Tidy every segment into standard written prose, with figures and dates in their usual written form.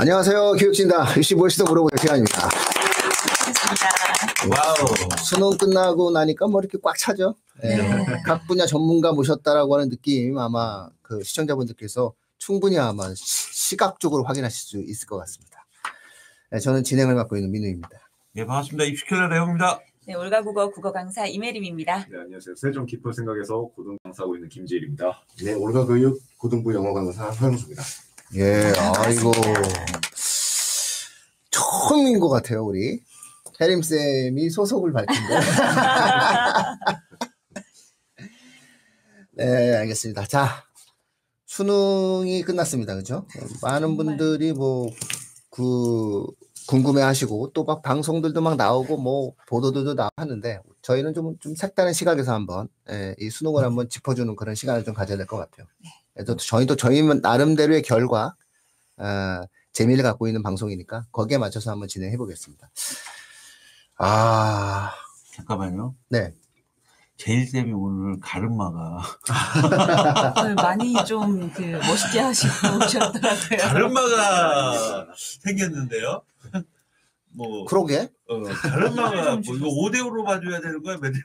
안녕하세요. 교육진다. 입시 무엇이든 물어보는 시간입니다. 와우. 수능 끝나고 나니까 뭐 이렇게 꽉 차죠. 네. 각 분야 전문가 모셨다라고 하는 느낌 아마 그 시청자분들께서 충분히 아마 시각적으로 확인하실 수 있을 것 같습니다. 네, 저는 진행을 맡고 있는 민우입니다. 네, 반갑습니다. 입시킬러 레옹입니다. 네, 올가국어 국어 강사 이메림입니다. 네, 안녕하세요. 세종 깊은 생각에서 고등 강사하고 있는 김재일입니다. 네, 올가교육 고등부 영어 강사 허영수입니다. 예, 아이고 처음인 것 같아요, 우리 혜림 쌤이 소속을 밝힌데. 네, 알겠습니다. 자, 수능이 끝났습니다, 그렇죠? 많은 분들이 뭐 궁금해하시고 또 막 방송들도 막 나오고 뭐 보도들도 나오고 하는데 저희는 좀 색다른 시각에서 한번 이 수능을 한번 짚어주는 그런 시간을 좀 가져야 될 것 같아요. 그래서 저희도 저희 나름대로의 결과 재미를 갖고 있는 방송이니까 거기에 맞춰서 한번 진행해 보겠습니다. 잠깐만요. 네. 제일쌤이 오늘 가르마가 오늘 많이 좀 멋있게 하시고 오셨더라고요. 가르마가 생겼는데요. 뭐 그러게. 가르마가 뭐 이거 5대5로 봐줘야 되는 거야? 몇 대?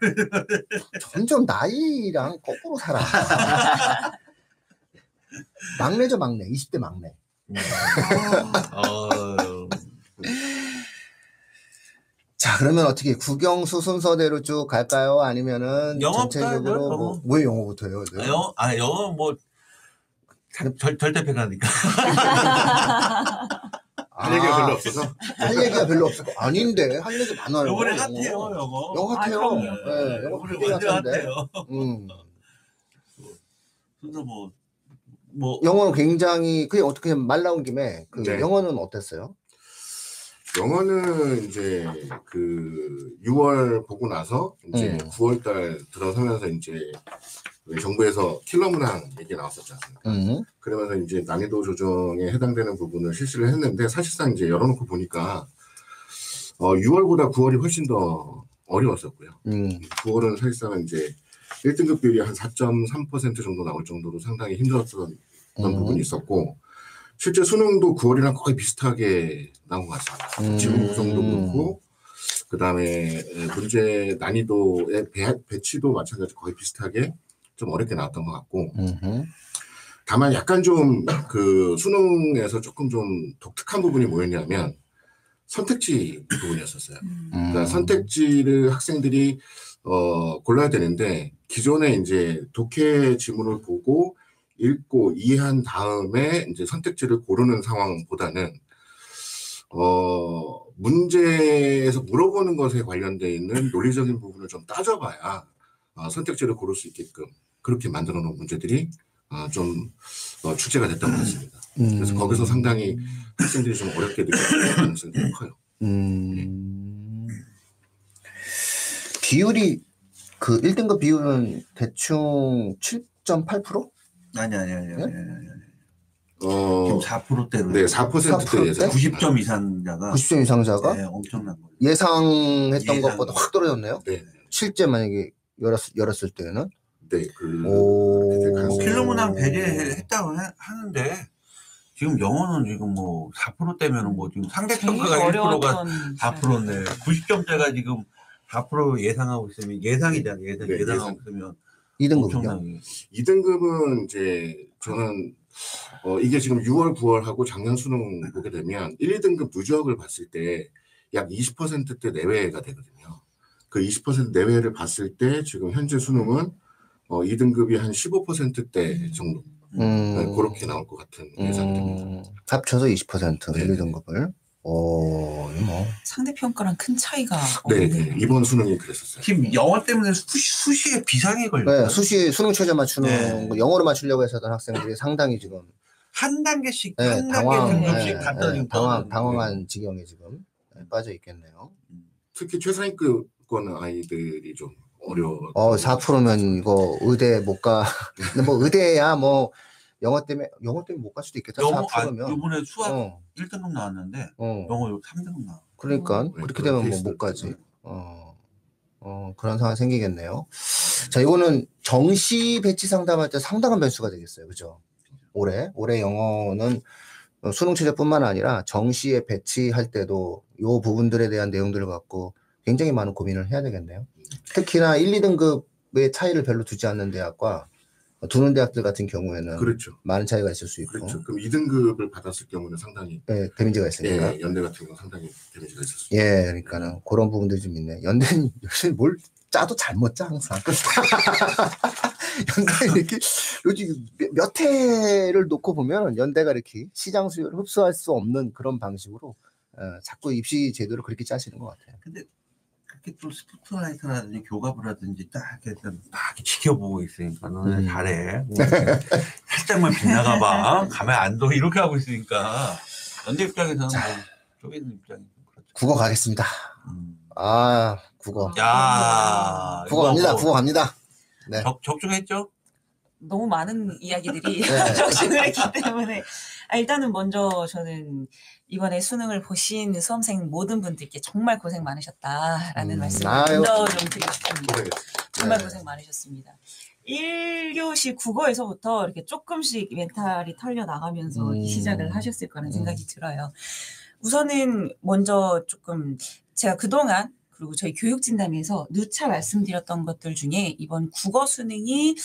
점점 나이랑 거꾸로 살아. 막내죠, 막내. 20대 막내. 자, 그러면 어떻게 국영수 순서대로 쭉 갈까요? 아니면은 전체적으로 뭐, 왜 영어부터요? 영어 뭐 절대 패가니까. 할 얘기가 별로 없어서? 할 얘기가 별로 없어. 아닌데 할 얘기 많아요. 이번에 핫해요, 영어. 영어 핫해요. 네, 영어 이번에 되게 완전 핫한데. 핫해요. 그래서 뭐 영어는 굉장히 그냥 어떻게 말 나온 김에 네. 영어는 어땠어요? 영어는 이제 6월 보고 나서 이제 9월달 들어서면서 이제 정부에서 킬러 문항 얘기 나왔었지 않습니까? 그러면서 이제 난이도 조정에 해당되는 부분을 실시를 했는데 사실상 이제 열어놓고 보니까 6월보다 9월이 훨씬 더 어려웠었고요. 9월은 사실상 이제 1등급 비율이 한 4.3% 정도 나올 정도로 상당히 힘들었던 부분이 있었고 실제 수능도 9월이랑 거의 비슷하게 나온 것 같습니다. 지문 구성도 그렇고 그 다음에 문제 난이도의 배치도 마찬가지로 거의 비슷하게 좀 어렵게 나왔던 것 같고 다만 약간 좀 수능에서 조금 좀 독특한 부분이 뭐였냐면 선택지 부분이었었어요. 그러니까 선택지를 학생들이 골라야 되는데 기존에 이제 독해 지문을 보고 읽고 이해한 다음에 이제 선택지를 고르는 상황보다는 문제에서 물어보는 것에 관련되어 있는 논리적인 부분을 좀 따져봐야 선택지를 고를 수 있게끔 그렇게 만들어 놓은 문제들이 좀 출제가 됐던 것 같습니다. 그래서 거기서 상당히 학생들이 좀 어렵게 느끼는 가능성이 좀 커요. 비율이 1등급 비율은 대충 7.8%? 아니. 네? 지금 4%대로. 네, 4%대에서 90점 이상자가. 90점 이상자가? 네, 엄청난 거예요. 예상했던 것보다 확 떨어졌네요. 네. 실제 만약에 열었을 때는? 네, 킬러 문항 배제했다고 하는데 지금 영어는 지금 뭐 4%대면은 뭐 지금 상대평가가 1%가 4%네. 90점대가 지금 4% 예상하고 있으면 예상이잖아요. 예상하고 있으면 2등급이요? 2등급은 이제 저는 이게 지금 6월, 9월하고 작년 수능 보게 되면 1, 2등급 누적을 봤을 때 약 20%대 내외가 되거든요. 그 20% 내외를 봤을 때 지금 현재 수능은 2등급이 한 15%대 정도 그렇게 나올 것 같은 예상이 됩니다. 합쳐서 20% 1, 2등급을. 뭐 상대평가랑 큰 차이가 네, 없네요. 이번 수능이 그랬었어요. 지금 영어 때문에 수시에 비상이 걸려요. 네, 수능 최저 맞추는 거 영어로 맞추려고 했었던 학생들이 상당히 지금 한 단계씩 한 단계 등급씩 갖다 지금 당황한 지경에 지금 빠져 있겠네요. 특히 최상위권 아이들이 좀 어려워. 4%면 이거 의대 못 가. 근데 뭐 의대야 뭐 영어 때문에 못 갈 수도 있겠다. 4%면. 이번에 수학 1등급 나왔는데 영어 3등급 나와. 그러니까 그렇게 되면 뭐 못 가지. 그런 상황이 생기겠네요. 자, 이거는 정시 배치 상담할 때 상당한 변수가 되겠어요. 그죠? 올해 영어는 수능 최저뿐만 아니라 정시에 배치할 때도 요 부분들에 대한 내용들을 갖고 굉장히 많은 고민을 해야 되겠네요. 특히나 1, 2등급의 차이를 별로 두지 않는 대학과 두는 대학들 같은 경우에는 그렇죠. 많은 차이가 있을 수 있고. 그렇죠. 그럼 2등급을 받았을 경우는 상당히 데미지가 있으니까. 예, 연대 같은 경우는 상당히 데미지가 있을 수 예, 그러니까는 그런 부분들이 좀 있네. 연대는 요새 뭘 짜도 잘못 짜 항상. 연대 이렇게 요즘 몇 해를 놓고 보면 연대가 이렇게 시장 수요를 흡수할 수 없는 그런 방식으로 자꾸 입시 제도를 그렇게 짜시는 것 같아요. 근데 그렇게 또 스포트라이트라든지 교갑을 하든지 딱 이렇게 지켜보고 있으니까 너네 잘해. 뭐 살짝만 빗나가봐. 가면 안 둬. 이렇게 하고 있으니까 연대 입장에서는 뭐 쪼개는 입장이 그렇죠. 국어 가겠습니다. 아, 국어. 야, 국어 갑니다. 국어 갑니다. 네. 적중했죠? 너무 많은 이야기들이 네. 적중을 했기 때문에 일단은 먼저 저는 이번에 수능을 보신 수험생 모든 분들께 정말 고생 많으셨다라는 말씀을 먼저 좀 드리고 싶습니다. 정말 고생 많으셨습니다. 1교시 국어에서부터 이렇게 조금씩 멘탈이 털려 나가면서 시작을 하셨을 거라는 생각이 들어요. 우선은 먼저 조금 제가 그동안 그리고 저희 교육진담에서 누차 말씀드렸던 것들 중에 이번 국어 수능이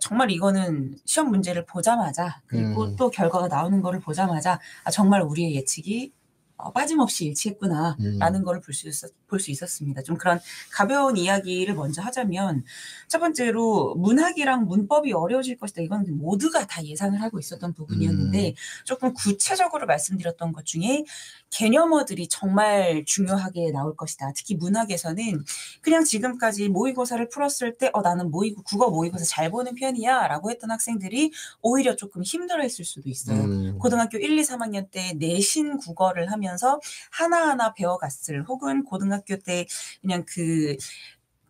정말 이거는 시험 문제를 보자마자 그리고 또 결과가 나오는 거를 보자마자 정말 우리의 예측이 빠짐없이 일치했구나라는 걸 볼 수 있었습니다. 좀 그런 가벼운 이야기를 먼저 하자면 첫 번째로 문학이랑 문법이 어려워질 것이다. 이건 모두가 다 예상을 하고 있었던 부분이었는데 조금 구체적으로 말씀드렸던 것 중에 개념어들이 정말 중요하게 나올 것이다. 특히 문학에서는 그냥 지금까지 모의고사를 풀었을 때 나는 국어 모의고사 잘 보는 편이야 라고 했던 학생들이 오히려 조금 힘들어했을 수도 있어요. 고등학교 1, 2, 3학년 때 내신 국어를 하면서 하나하나 배워갔을 혹은 고등학교 때 그냥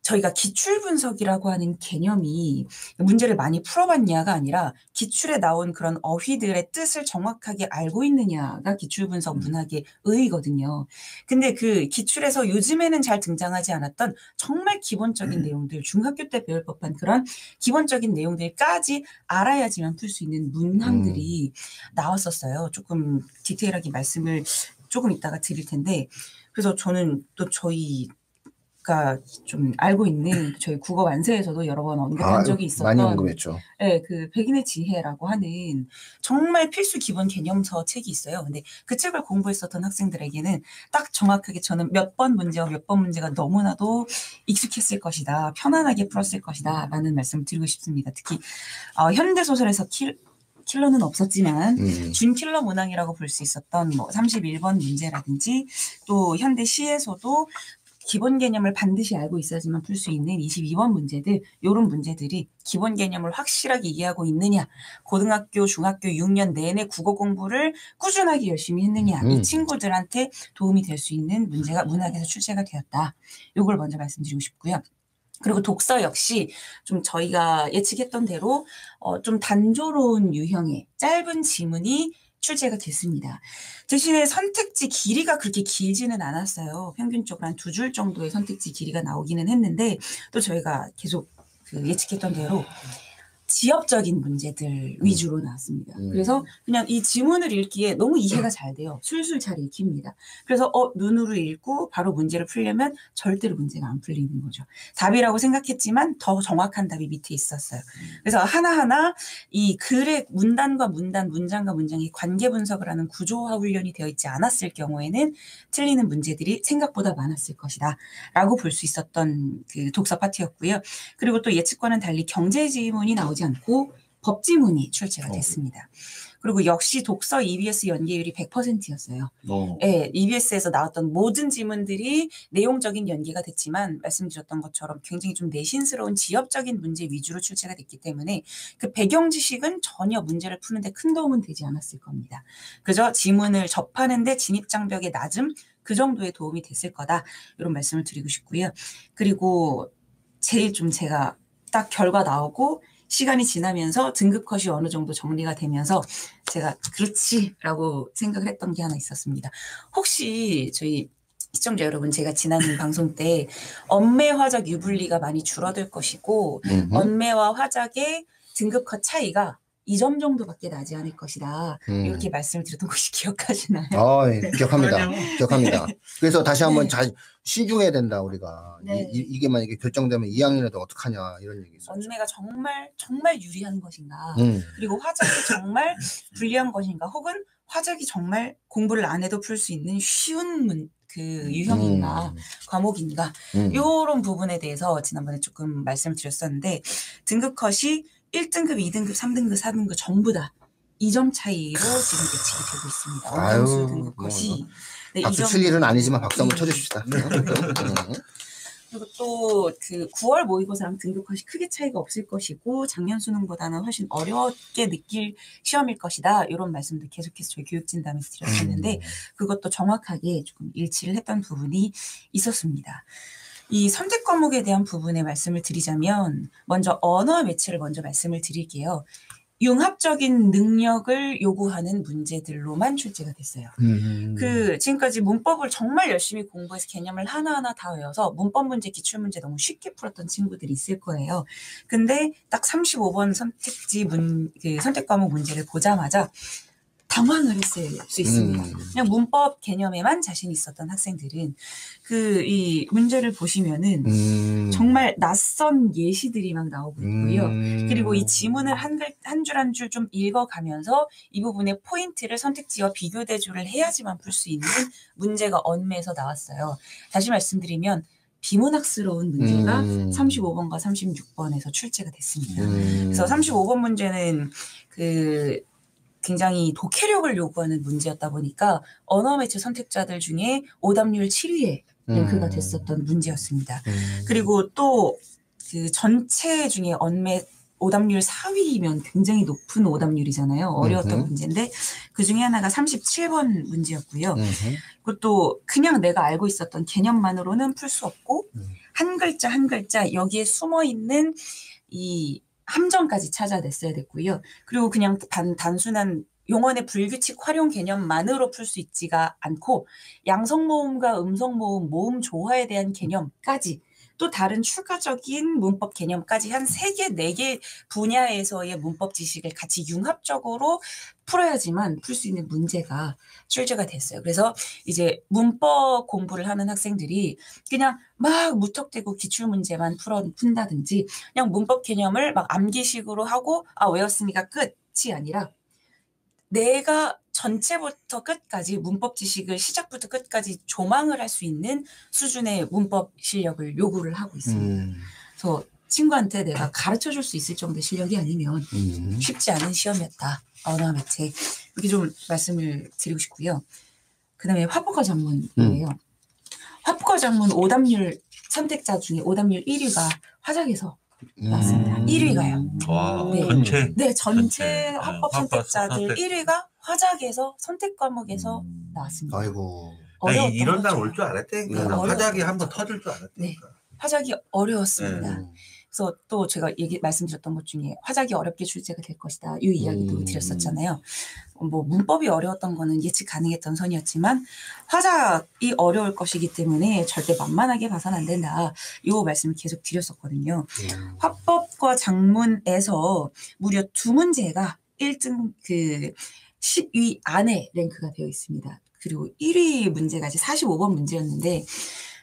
저희가 기출 분석이라고 하는 개념이 문제를 많이 풀어봤냐가 아니라 기출에 나온 그런 어휘들의 뜻을 정확하게 알고 있느냐가 기출 분석 문학의 의의거든요. 근데 그 기출에서 요즘에는 잘 등장하지 않았던 정말 기본적인 내용들, 중학교 때 배울 법한 그런 기본적인 내용들까지 알아야지만 풀 수 있는 문항들이 나왔었어요. 조금 디테일하게 말씀을 조금 이따가 드릴 텐데 그래서 저는 또 저희가 좀 알고 있는 저희 국어 완세에서도 여러 번 언급한 적이 있었던 많이 언급했죠. 네, 백인의 지혜라고 하는 정말 필수 기본 개념서 책이 있어요. 근데 그 책을 공부했었던 학생들에게는 딱 정확하게 저는 몇 번 문제와 몇 번 문제가 너무나도 익숙했을 것이다. 편안하게 풀었을 것이다. 라는 말씀을 드리고 싶습니다. 특히 현대소설에서 킬러는 없었지만 준킬러 문항이라고 볼 수 있었던 31번 문제라든지 또 현대 시에서도 기본 개념을 반드시 알고 있어야지만 풀 수 있는 22번 문제들 이런 문제들이 기본 개념을 확실하게 이해하고 있느냐 고등학교 중학교 6년 내내 국어 공부를 꾸준하게 열심히 했느냐 이 친구들한테 도움이 될 수 있는 문제가 문학에서 출제가 되었다. 이걸 먼저 말씀드리고 싶고요. 그리고 독서 역시 좀 저희가 예측했던 대로 좀 단조로운 유형의 짧은 지문이 출제가 됐습니다. 대신에 선택지 길이가 그렇게 길지는 않았어요. 평균적으로 한 2줄 정도의 선택지 길이가 나오기는 했는데 또 저희가 계속 예측했던 대로 지역적인 문제들 위주로 나왔습니다. 그래서 그냥 이 지문을 읽기에 너무 이해가 잘 돼요. 술술 잘 읽힙니다. 그래서 눈으로 읽고 바로 문제를 풀려면 절대로 문제가 안 풀리는 거죠. 답이라고 생각했지만 더 정확한 답이 밑에 있었어요. 그래서 하나하나 이 글의 문단과 문단, 문장과 문장이 관계 분석을 하는 구조화 훈련이 되어 있지 않았을 경우에는 틀리는 문제들이 생각보다 많았을 것이다 라고 볼 수 있었던 그 독서 파트였고요. 그리고 또 예측과는 달리 경제 지문이 나오지 않고 법지문이 출제가 됐습니다. 그리고 역시 독서 EBS 연계율이 100%였어요. 네, EBS에서 나왔던 모든 지문들이 내용적인 연계가 됐지만 말씀드렸던 것처럼 굉장히 좀 내신스러운 지엽적인 문제 위주로 출제가 됐기 때문에 그 배경 지식은 전혀 문제를 푸는데 큰 도움은 되지 않았을 겁니다. 그저 지문을 접하는데 진입장벽의 낮음 그 정도의 도움이 됐을 거다. 이런 말씀을 드리고 싶고요. 그리고 제일 좀 제가 딱 결과 나오고 시간이 지나면서 등급 컷이 어느 정도 정리가 되면서 제가 그렇지라고 생각을 했던 게 하나 있었습니다. 혹시 저희 시청자 여러분 제가 지난 방송 때 언매 화작 유불리가 많이 줄어들 것이고 언매와 화작의 등급 컷 차이가 2점 정도밖에 나지 않을 것이다. 이렇게 말씀을 드렸던 것이 기억하시나요? 예, 기억합니다. 기억합니다. 그래서 다시 한번 네. 잘 시중해야 된다 우리가. 네. 이게 만약에 결정되면 2학년에도 어떡하냐 이런 얘기 있었죠. 언매가 정말 유리한 것인가? 음. 그리고 화작이 정말 불리한 것인가? 혹은 화작이 정말 공부를 안 해도 풀 수 있는 쉬운 유형인가? 과목인가? 이런 부분에 대해서 지난번에 조금 말씀을 드렸었는데 등급컷이 1등급, 2등급, 3등급, 4등급 전부 다 2점 차이로 지금 배치가 되고 있습니다. 언평수 등급컷이. 네, 박수 칠 일은 아니지만 박수 한번 네. 쳐주십시다. 그리고 또 9월 모의고사랑 등급컷이 크게 차이가 없을 것이고 작년 수능보다는 훨씬 어렵게 느낄 시험일 것이다. 이런 말씀도 계속해서 저희 교육진담에서 드렸었는데 그것도 정확하게 조금 일치를 했던 부분이 있었습니다. 이 선택 과목에 대한 부분에 말씀을 드리자면 먼저 언어 매체를 먼저 말씀을 드릴게요. 융합적인 능력을 요구하는 문제들로만 출제가 됐어요. 지금까지 문법을 정말 열심히 공부해서 개념을 하나하나 다 외워서 문법 문제, 기출 문제 너무 쉽게 풀었던 친구들이 있을 거예요. 근데 딱 35번 선택지 선택 과목 문제를 보자마자 당황을 했을 수 있습니다. 그냥 문법 개념에만 자신 있었던 학생들은 이 문제를 보시면은 정말 낯선 예시들이 막 나오고 있고요. 그리고 이 지문을 한 줄 한 줄 좀 읽어가면서 이 부분의 포인트를 선택지와 비교 대조를 해야지만 풀 수 있는 문제가 언매에서 나왔어요. 다시 말씀드리면 비문학스러운 문제가 35번과 36번에서 출제가 됐습니다. 그래서 35번 문제는 굉장히 독해력을 요구하는 문제였다 보니까 언어 매체 선택자들 중에 오답률 7위에 랭크가 됐었던 문제였습니다. 그리고 또 전체 중에 언매 오답률 4위면 굉장히 높은 오답률이잖아요. 어려웠던 문제인데 그 중에 하나가 37번 문제였고요. 그것도 그냥 내가 알고 있었던 개념만으로는 풀 수 없고 한 글자 한 글자 여기에 숨어있는 이 함정까지 찾아냈어야 됐고요. 그리고 그냥 단순한 용언의 불규칙 활용 개념만으로 풀 수 있지가 않고 양성모음과 음성모음, 모음 조화에 대한 개념까지 또 다른 추가적인 문법 개념까지 한 3개, 4개 분야에서의 문법 지식을 같이 융합적으로 풀어야지만 풀 수 있는 문제가 출제가 됐어요. 그래서 이제 문법 공부를 하는 학생들이 그냥 막 무턱대고 기출문제만 푼다든지 그냥 문법 개념을 막 암기식으로 하고 외웠으니까 끝이 아니라 내가 전체부터 끝까지 문법 지식을 시작부터 끝까지 조망을 할 수 있는 수준의 문법 실력을 요구를 하고 있습니다. 그래서 친구한테 내가 가르쳐 줄 수 있을 정도의 실력이 아니면 쉽지 않은 시험이었다. 언어 매체. 이렇게 좀 말씀을 드리고 싶고요. 그 다음에 화법과 작문이에요. 화법과 작문 오답률 선택자 중에 오답률 1위가 화작에서 나왔습니다. 1위가요. 와, 네. 전체? 네, 전체 전체. 화법 화법 선택자들 선택. 1위가 화작에서 선택 과목에서 나왔습니다. 아이고. 어려웠던 이런 날 거죠. 올 줄 알았다니까. 네, 나 화작이 어려웠던 한번 거죠. 터질 줄 알았다니까. 화작이 어려웠습니다. 네. 그래서 또 제가 말씀드렸던 것 중에 화작이 어렵게 출제가 될 것이다. 이 이야기도 드렸었잖아요. 뭐 문법이 어려웠던 거는 예측 가능했던 선이었지만 화작이 어려울 것이기 때문에 절대 만만하게 봐서는 안 된다. 이 말씀을 계속 드렸었거든요. 화법과 작문에서 무려 2문제가 1등 10위 안에 랭크가 되어 있습니다. 그리고 1위 문제가 이제 45번 문제였는데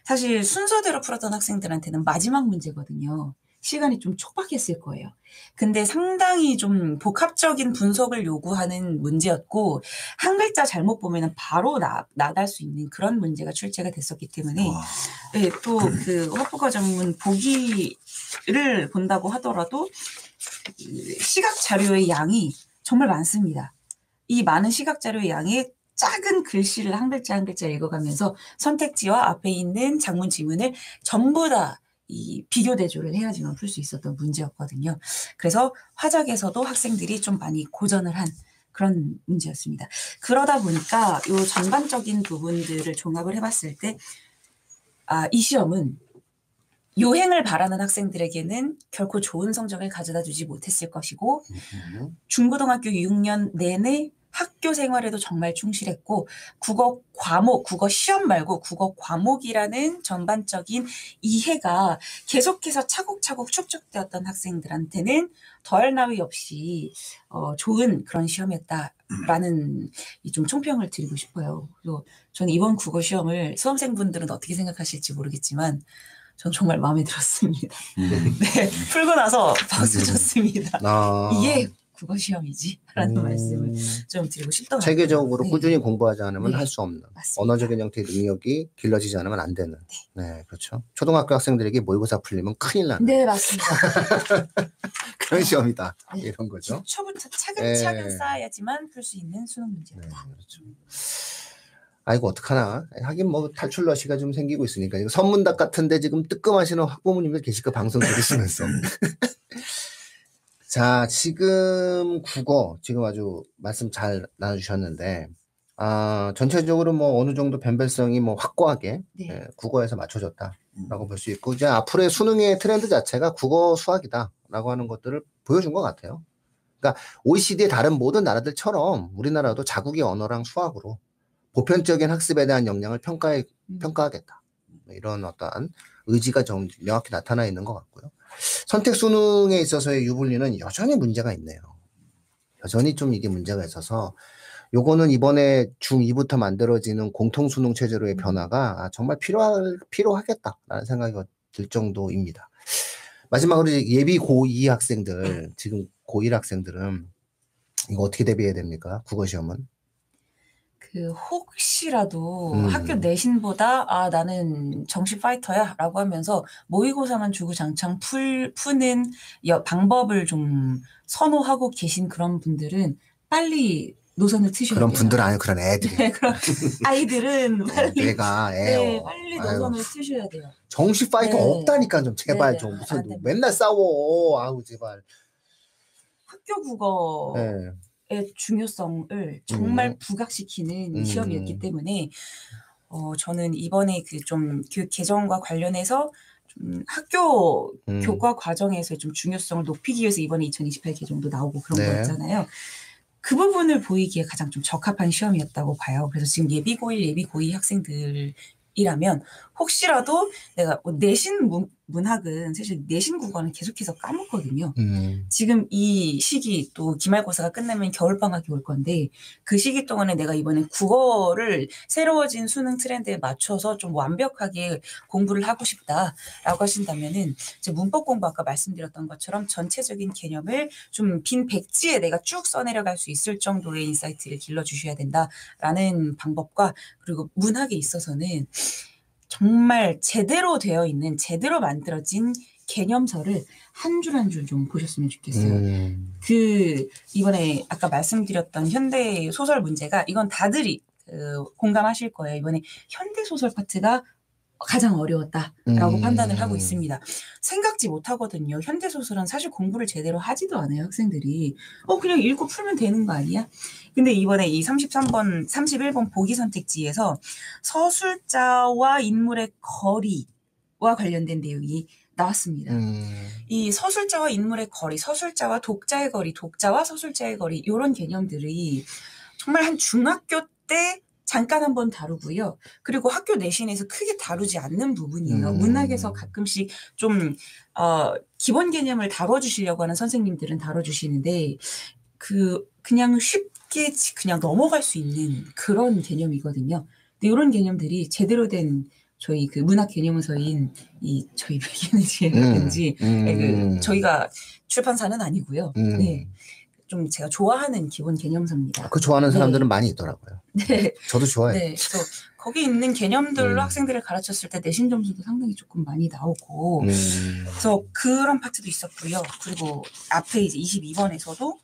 사실 순서대로 풀었던 학생들한테는 마지막 문제거든요. 시간이 좀 촉박했을 거예요. 근데 상당히 좀 복합적인 분석을 요구하는 문제였고 한 글자 잘못 보면 바로 나갈 수 있는 그런 문제가 출제가 됐었기 때문에 네, 또 화법과 작문 보기를 본다고 하더라도 시각 자료의 양이 정말 많습니다. 이 많은 시각 자료의 양에 작은 글씨를 한 글자 한 글자 읽어가면서 선택지와 앞에 있는 작문 지문을 전부 다 이 비교 대조를 해야지만 풀 수 있었던 문제였거든요. 그래서 화작에서도 학생들이 좀 많이 고전을 한 그런 문제였습니다. 그러다 보니까 이 전반적인 부분들을 종합을 해봤을 때 이 시험은 요행을 바라는 학생들에게는 결코 좋은 성적을 가져다 주지 못했을 것이고 중고등학교 6년 내내 학교 생활에도 정말 충실했고 국어 과목, 국어 시험 말고 국어 과목이라는 전반적인 이해가 계속해서 차곡차곡 축적되었던 학생들한테는 더할 나위 없이 좋은 그런 시험이었다라는 좀 총평을 드리고 싶어요. 그리고 저는 이번 국어 시험을 수험생분들은 어떻게 생각하실지 모르겠지만 전 정말 마음에 들었습니다. 네, 풀고 나서 박수 쳤습니다. 이게 국어 시험이지라는 말씀을 좀 드리고 싶더라고요. 체계적으로 네. 꾸준히 공부하지 않으면 네. 할 수 없는 맞습니다. 언어적인 형태의 능력이 길러지지 않으면 안 되는. 네, 그렇죠. 초등학교 학생들에게 모의고사 풀리면 큰일 나는. 네, 맞습니다. 그런 시험이다. 네. 이런 거죠. 기초부터 차근차근 네. 쌓아야지만 풀 수 있는 수능 네, 문제입니다. 그렇죠. 아이고 어떡하나. 하긴 뭐 탈출 러시가 좀 생기고 있으니까 이거 선문답 같은데 지금 뜨끔하시는 학부모님들 계실 거 방송 들으시면서. 자, 지금 국어 지금 아주 말씀 잘 나눠주셨는데 전체적으로 뭐 어느 정도 변별성이 뭐 확고하게 네. 국어에서 맞춰졌다라고 볼 수 있고 이제 앞으로의 수능의 트렌드 자체가 국어 수학이다라고 하는 것들을 보여준 것 같아요. 그러니까 OECD의 다른 모든 나라들처럼 우리나라도 자국의 언어랑 수학으로 보편적인 학습에 대한 역량을 평가하겠다. 이런 어떠한 의지가 좀 명확히 나타나 있는 것 같고요. 선택 수능에 있어서의 유불리는 여전히 문제가 있네요. 여전히 좀 이게 문제가 있어서 요거는 이번에 중2부터 만들어지는 공통 수능 체제로의 변화가 정말 필요하겠다라는 생각이 들 정도입니다. 마지막으로 예비 고2 학생들, 지금 고1 학생들은 이거 어떻게 대비해야 됩니까? 국어 시험은? 혹시라도 학교 내신보다 나는 정시 파이터야 라고 하면서 모의고사만 주구장창 푸는 방법을 좀 선호하고 계신 그런 분들은 빨리 노선을 트셔야 그런 돼요. 분들 아니고 그런 애들이. 네, 그런 아이들은 빨리 빨리 노선을 트셔야 돼요. 정시 파이터 네. 없다니까 좀 제발 네, 좀 안 무슨 됩니다. 맨날 싸워. 아우 제발. 학교 국어의 중요성을 정말 부각시키는 시험이었기 때문에 저는 이번에 좀 교육 개정과 관련해서 좀 학교 교과 과정에서의 좀 중요성을 높이기 위해서 이번에 2028 개정도 나오고 그런 거였잖아요. 그 부분을 보이기에 가장 좀 적합한 시험이었다고 봐요. 그래서 지금 예비 고1, 예비 고2 학생들이라면 혹시라도 내가 내신 문학은 사실 내신 국어는 계속해서 까먹거든요. 지금 이 시기 또 기말고사가 끝나면 겨울방학이 올 건데 그 시기 동안에 내가 이번에 국어를 새로워진 수능 트렌드에 맞춰서 좀 완벽하게 공부를 하고 싶다라고 하신다면은 이제 문법 공부 아까 말씀드렸던 것처럼 전체적인 개념을 좀 빈 백지에 내가 쭉 써내려갈 수 있을 정도의 인사이트를 길러주셔야 된다라는 방법과 그리고 문학에 있어서는 정말 제대로 되어 있는 제대로 만들어진 개념서를 한 줄 한 줄 좀 보셨으면 좋겠어요. 이번에 아까 말씀드렸던 현대 소설 문제가 이건 다들이 공감하실 거예요. 이번에 현대 소설 파트가 가장 어려웠다라고 판단을 하고 있습니다. 생각지 못하거든요. 현대 소설은 사실 공부를 제대로 하지도 않아요. 학생들이. 그냥 읽고 풀면 되는 거 아니야? 근데 이번에 이 31번 보기 선택지에서 서술자와 인물의 거리와 관련된 내용이 나왔습니다. 이 서술자와 인물의 거리, 서술자와 독자의 거리, 독자와 서술자의 거리 이런 개념들이 정말 한 중학교 때 잠깐 한번 다루고요. 그리고 학교 내신에서 크게 다루지 않는 부분이에요. 문학에서 가끔씩 좀 기본 개념을 다뤄주시려고 하는 선생님들은 다뤄주시는데 그냥 쉽게 그냥 넘어갈 수 있는 그런 개념이거든요. 근데 이런 개념들이 제대로 된 저희 문학 개념서인 저희 별개의 지혜라든지 저희가 출판사는 아니고요. 네. 좀 제가 좋아하는 기본 개념서입니다. 그 좋아하는 사람들은 많이 있더라고요. 네. 저도 좋아해요. 네. 그래서 거기 있는 개념들로 학생들을 가르쳤을 때 내신 점수도 상당히 조금 많이 나오고 그래서 그런 파트도 있었고요. 그리고 앞에 이제 22번에서도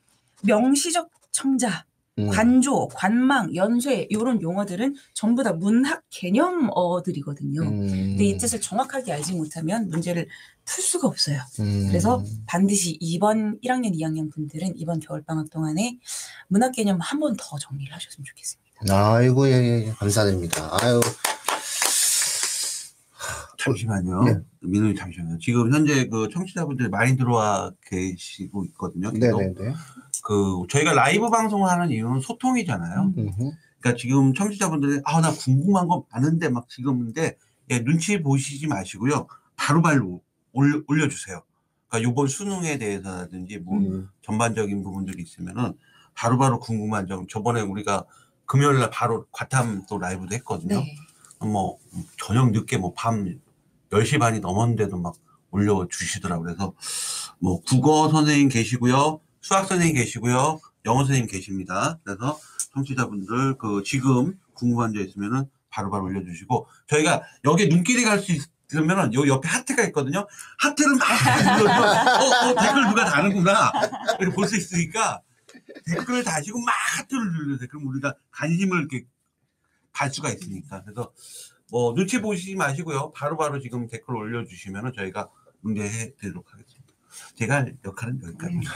명시적 청자, 관조, 관망, 연쇄 이런 용어들은 전부 다 문학 개념어들이거든요. 근데 이 뜻을 정확하게 알지 못하면 문제를 풀 수가 없어요. 그래서 반드시 1학년, 2학년 분들은 이번 겨울방학 동안에 문학 개념 한 번 더 정리를 하셨으면 좋겠습니다. 아이고, 예, 감사드립니다. 아유. 잠시만요. 네. 민호님 잠시만요. 지금 현재 그 청취자분들이 많이 들어와 계시고 있거든요. 네네네. 그 저희가 라이브 방송을 하는 이유는 소통이잖아요. 그러니까 지금 청취자분들이 나 궁금한 거 많은데 막 지금인데 눈치 보시지 마시고요. 바로바로 올려주세요. 그러니까 이번 수능에 대해서라든지 뭐 전반적인 부분들이 있으면은 바로바로 궁금한 점. 저번에 우리가 금요일날 바로 과탐 또 라이브도 했거든요. 네. 뭐 저녁 늦게 뭐 밤 10시 반이 넘었는데도 막 올려주시더라고요. 그래서 뭐 국어 선생님 계시고요. 수학 선생님 계시고요. 영어 선생님 계십니다. 그래서 청취자분들 그 지금 궁금한 점 있으면은 바로바로 올려주시고 저희가 여기에 눈길이 갈 수 있으면은 요 옆에 하트가 있거든요. 하트를 막 눌러서 댓글 누가 다는구나 이렇게 볼 수 있으니까 댓글을 다시고 막 하트를 눌러주세요. 그럼 우리가 관심을 이렇게 갈 수가 있으니까. 그래서 뭐 눈치 보시지 마시고요. 바로바로 지금 댓글 올려주시면은 저희가 응대해 드리도록 하겠습니다. 제가 할 역할은 여기까지입니다.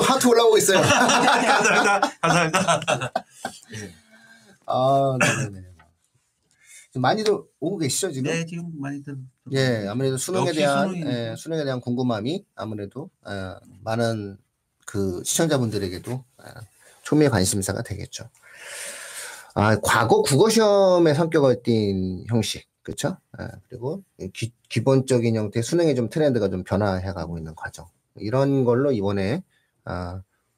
하트 올라오고 있어요. 감사합니다. 네. 네네네. 많이들 오고 계시죠, 지금? 네, 지금 많이들. 예, 아무래도 수능에 대한, 수능이니까. 수능에 대한 궁금함이 아무래도, 많은 그 시청자분들에게도 초미의 관심사가 되겠죠. 과거 국어시험의 성격을 띈 형식, 그쵸? 그리고 기본적인 형태의 수능의 좀 트렌드가 좀 변화해가고 있는 과정. 이런 걸로 이번에,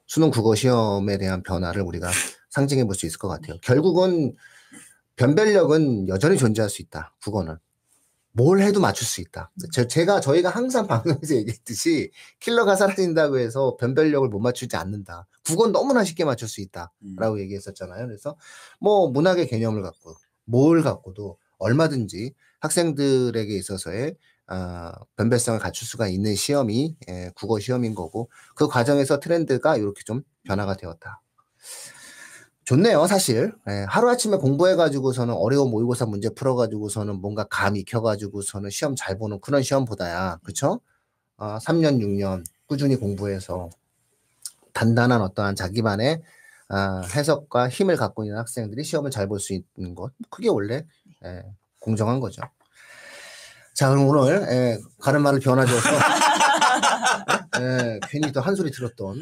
수능 국어시험에 대한 변화를 우리가 상징해 볼 수 있을 것 같아요. 결국은 변별력은 여전히 존재할 수 있다. 국어는. 뭘 해도 맞출 수 있다. 저희가 항상 방송에서 얘기했듯이 킬러가 사라진다고 해서 변별력을 못 맞추지 않는다. 국어는 너무나 쉽게 맞출 수 있다라고 얘기했었잖아요. 그래서 뭐 문학의 개념을 갖고 뭘 갖고도 얼마든지 학생들에게 있어서의 변별성을 갖출 수가 있는 시험이 국어 시험인 거고 그 과정에서 트렌드가 이렇게 좀 변화가 되었다. 좋네요, 사실. 하루아침에 공부해가지고서는 어려운 모의고사 문제 풀어가지고서는 뭔가 감 익혀가지고서는 시험 잘 보는 그런 시험보다야, 그쵸? 3년, 6년 꾸준히 공부해서 단단한 어떠한 자기만의 해석과 힘을 갖고 있는 학생들이 시험을 잘 볼 수 있는 것. 그게 원래 공정한 거죠. 자, 그럼 오늘 가는 말을 변화줘서 괜히 또 한 소리 들었던.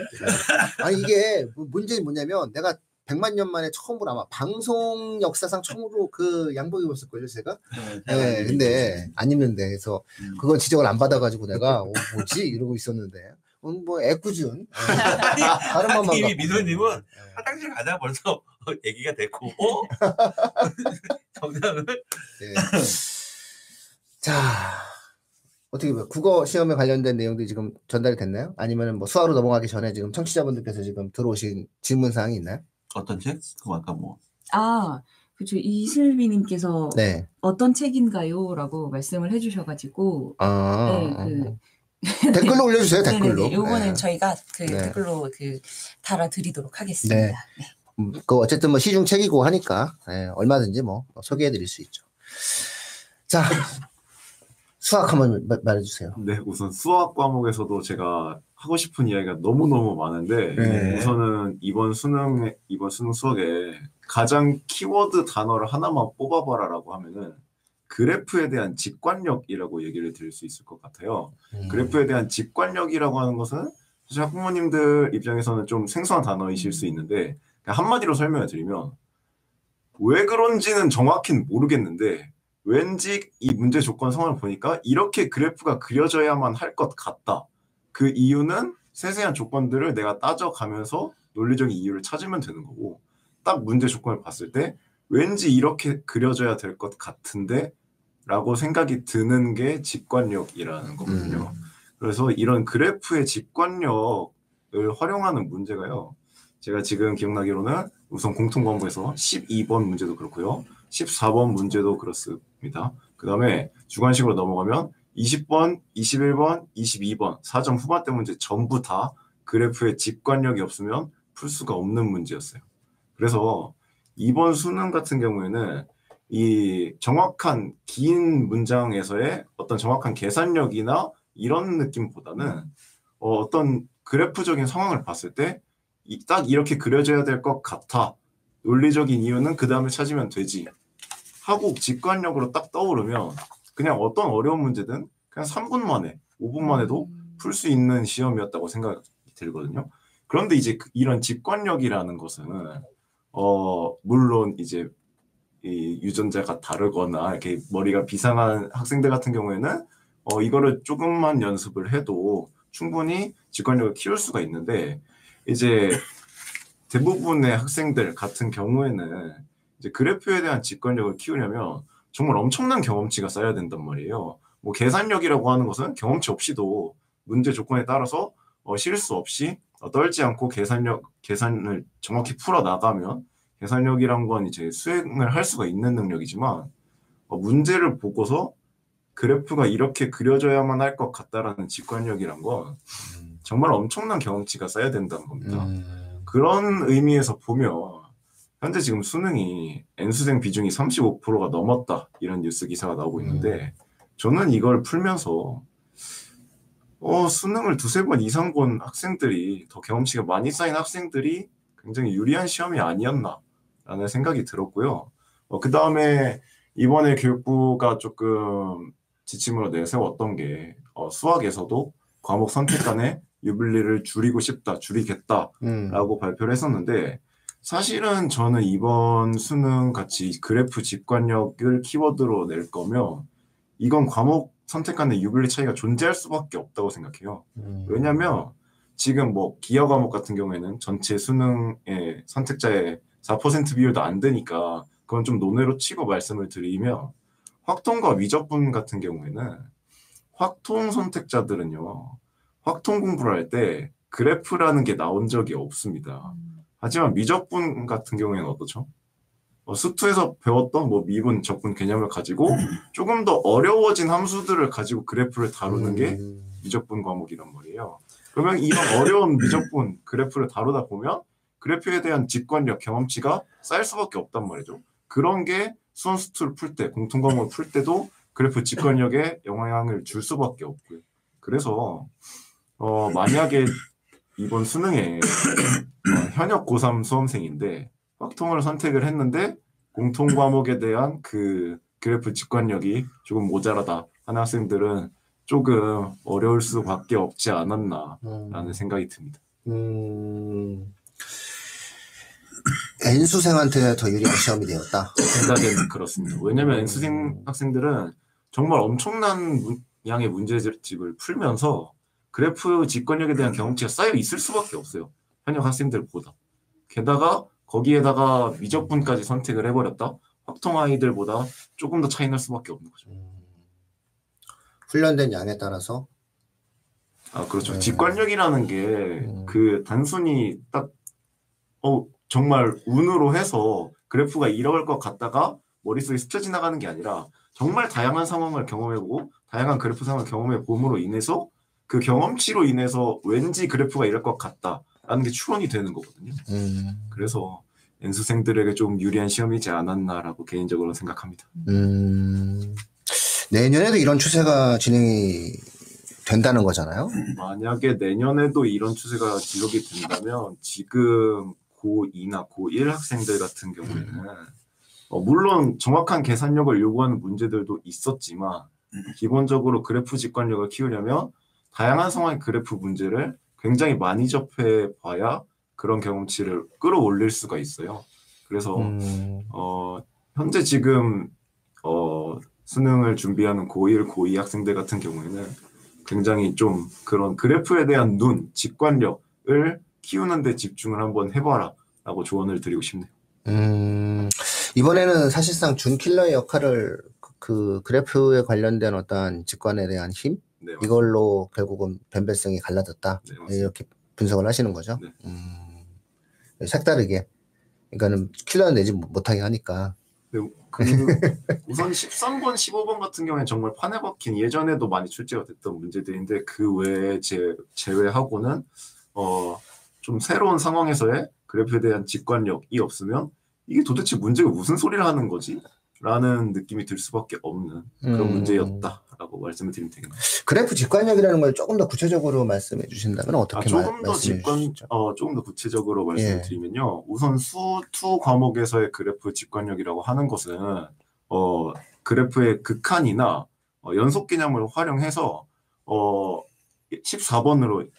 아니 이게 문제는 뭐냐면 내가 100만 년 만에 처음으로 아마 방송 역사상 처음으로 그 양복 입었을걸요, 제가? 네, 근데 안 입는데, 그래서 그건 지적을 안 받아가지고 내가, 뭐지? 이러고 있었는데. 뭐, 애꿎은. 다른 것만 이미 민호님은 화장실 가자 벌써 얘기가 됐고, 정답을. 네. 자, 어떻게 보면 국어 시험에 관련된 내용들이 지금 전달이 됐나요? 아니면 뭐 수화로 넘어가기 전에 지금 청취자분들께서 지금 들어오신 질문사항이 있나요? 어떤 책? 그거 아까 뭐. 그렇죠. 이슬비님께서 네. 어떤 책인가요? 라고 말씀을 해주셔가지고. 댓글로 올려주세요, 댓글로. 요거는 저희가 댓글로 달아드리도록 하겠습니다. 네. 어쨌든 뭐 시중 책이고 하니까, 얼마든지 뭐 소개해드릴 수 있죠. 자, 수학 한번 말해주세요. 네, 우선 수학 과목에서도 제가 하고 싶은 이야기가 너무너무 많은데 우선은 이번 수능 수학에 가장 키워드 단어를 하나만 뽑아봐라라고 하면은 그래프에 대한 직관력이라고 얘기를 드릴 수 있을 것 같아요. 그래프에 대한 직관력이라고 하는 것은 사실 학부모님들 입장에서는 좀 생소한 단어이실 수 있는데 그냥 한마디로 설명을 드리면 왜 그런지는 정확히는 모르겠는데 왠지 이 문제 조건 상황을 보니까 이렇게 그래프가 그려져야만 할 것 같다. 그 이유는 세세한 조건들을 내가 따져가면서 논리적인 이유를 찾으면 되는 거고 딱 문제 조건을 봤을 때 왠지 이렇게 그려져야 될 것 같은데 라고 생각이 드는 게 직관력이라는 거거든요. 그래서 이런 그래프의 직관력을 활용하는 문제가요. 제가 지금 기억나기로는 우선 공통과목에서 12번 문제도 그렇고요. 14번 문제도 그렇습니다. 그 다음에 주관식으로 넘어가면 20번, 21번, 22번 4점 후반대 문제 전부 다 그래프에 직관력이 없으면 풀 수가 없는 문제였어요. 그래서 이번 수능 같은 경우에는 이 정확한 긴 문장에서의 어떤 정확한 계산력이나 이런 느낌보다는 어떤 그래프적인 상황을 봤을 때 딱 이렇게 그려져야 될 것 같아. 논리적인 이유는 그 다음에 찾으면 되지. 하고 직관력으로 딱 떠오르면 그냥 어떤 어려운 문제든 그냥 3분 만에, 5분 만에도 풀 수 있는 시험이었다고 생각이 들거든요. 그런데 이제 이런 직관력이라는 것은 물론 이제 이 유전자가 다르거나 이렇게 머리가 비상한 학생들 같은 경우에는 이거를 조금만 연습을 해도 충분히 직관력을 키울 수가 있는데 이제 대부분의 학생들 같은 경우에는 이제 그래프에 대한 직관력을 키우려면 정말 엄청난 경험치가 쌓여야 된단 말이에요. 뭐 계산력이라고 하는 것은 경험치 없이도 문제 조건에 따라서 실수 없이 떨지 않고 계산을 정확히 풀어 나가면 계산력이란 건 이제 수행을 할 수가 있는 능력이지만 문제를 보고서 그래프가 이렇게 그려져야만 할 것 같다라는 직관력이란 건 정말 엄청난 경험치가 쌓여야 된다는 겁니다. 그런 의미에서 보면 현재 지금 수능이 N수생 비중이 35%가 넘었다 이런 뉴스 기사가 나오고 있는데 저는 이걸 풀면서 수능을 두세 번 이상 본 학생들이 더 경험치가 많이 쌓인 학생들이 굉장히 유리한 시험이 아니었나라는 생각이 들었고요. 그 다음에 이번에 교육부가 조금 지침으로 내세웠던 게 수학에서도 과목 선택 간의 유불리를 줄이겠다라고 발표를 했었는데 사실은 저는 이번 수능 같이 그래프 직관력을 키워드로 낼 거면 이건 과목 선택 간의 유불리 차이가 존재할 수밖에 없다고 생각해요. 왜냐하면 지금 뭐 기하 과목 같은 경우에는 전체 수능의 선택자의 4% 비율도 안 되니까 그건 좀 논외로 치고 말씀을 드리면 확통과 위적분 같은 경우에는 확통 선택자들은요. 확통 공부를 할 때 그래프라는 게 나온 적이 없습니다. 하지만 미적분 같은 경우에는 어떻죠? 수투에서 배웠던 뭐 미분, 적분 개념을 가지고 조금 더 어려워진 함수들을 가지고 그래프를 다루는 게 미적분 과목이란 말이에요. 그러면 이런 어려운 미적분 그래프를 다루다 보면 그래프에 대한 직관력, 경험치가 쌓일 수밖에 없단 말이죠. 그런 게 수원 수투를 풀 때, 공통 과목을 풀 때도 그래프 직관력에 영향을 줄 수밖에 없고요. 그래서 만약에 이번 수능에 현역 고3 수험생인데 확통을 선택을 했는데 공통 과목에 대한 그 그래프 직관력이 조금 모자라다 하는 학생들은 조금 어려울 수밖에 없지 않았나라는 생각이 듭니다. N수생한테 더 유리한 시험이 되었다. 생각에는 그렇습니다. 왜냐하면 N수생 학생들은 정말 엄청난 양의 문제집을 풀면서 그래프 직관력에 대한 경험치가 쌓여 있을 수밖에 없어요. 현역 학생들보다. 게다가 거기에다가 미적분까지 선택을 해버렸다. 확통 아이들보다 조금 더 차이 날 수밖에 없는 거죠. 훈련된 양에 따라서 그렇죠. 직관력이라는 게 그 단순히 딱 정말 운으로 해서 그래프가 이럴 것 같다가 머릿속에 스쳐 지나가는 게 아니라 정말 다양한 상황을 경험해보고 다양한 그래프 상황을 경험해봄으로 인해서 그 경험치로 인해서 왠지 그래프가 이럴 것 같다라는 게 추론이 되는 거거든요. 그래서 N수생들에게 좀 유리한 시험이지 않았나라고 개인적으로 생각합니다. 내년에도 이런 추세가 진행이 된다는 거잖아요. 만약에 내년에도 이런 추세가 지속이 된다면 지금 고2나 고1 학생들 같은 경우에는 물론 정확한 계산력을 요구하는 문제들도 있었지만 기본적으로 그래프 직관력을 키우려면 다양한 상황의 그래프 문제를 굉장히 많이 접해봐야 그런 경험치를 끌어올릴 수가 있어요. 그래서 현재 지금 수능을 준비하는 고1, 고2 학생들 같은 경우에는 굉장히 좀 그런 그래프에 대한 직관력을 키우는 데 집중을 한번 해봐라 라고 조언을 드리고 싶네요. 이번에는 사실상 준킬러의 역할을 그 그래프에 관련된 어떤 직관에 대한 힘? 네, 이걸로 결국은 변별성이 갈라졌다. 네, 이렇게 분석을 하시는 거죠. 네. 색다르게. 그러니까는 킬러는 내지 못하게 하니까. 네, 우선 13번, 15번 같은 경우에 정말 판에 박힌 예전에도 많이 출제가 됐던 문제들인데 그 외에 제외하고는 좀 새로운 상황에서의 그래프에 대한 직관력이 없으면 이게 도대체 문제가 무슨 소리를 하는 거지? 라는 느낌이 들 수밖에 없는 그런 문제였다라고 말씀을 드리면 되겠네요. 그래프 직관력이라는 걸 조금 더 구체적으로 말씀해 주신다면 어떻게 말씀해 주시죠? 조금 더 구체적으로 말씀을 드리면요. 우선 수투 과목에서의 그래프 직관력이라고 하는 것은 그래프의 극한이나 연속 개념을 활용해서 14번으로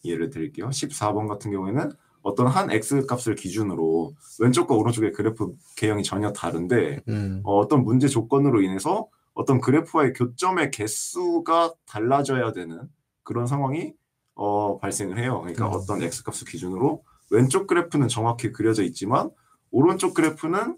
예를 드릴게요. 14번 같은 경우에는 어떤 한 x 값을 기준으로 왼쪽과 오른쪽의 그래프 개형이 전혀 다른데 어떤 문제 조건으로 인해서 어떤 그래프와의 교점의 개수가 달라져야 되는 그런 상황이 발생을 해요. 그러니까 어떤 x 값을 기준으로 왼쪽 그래프는 정확히 그려져 있지만 오른쪽 그래프는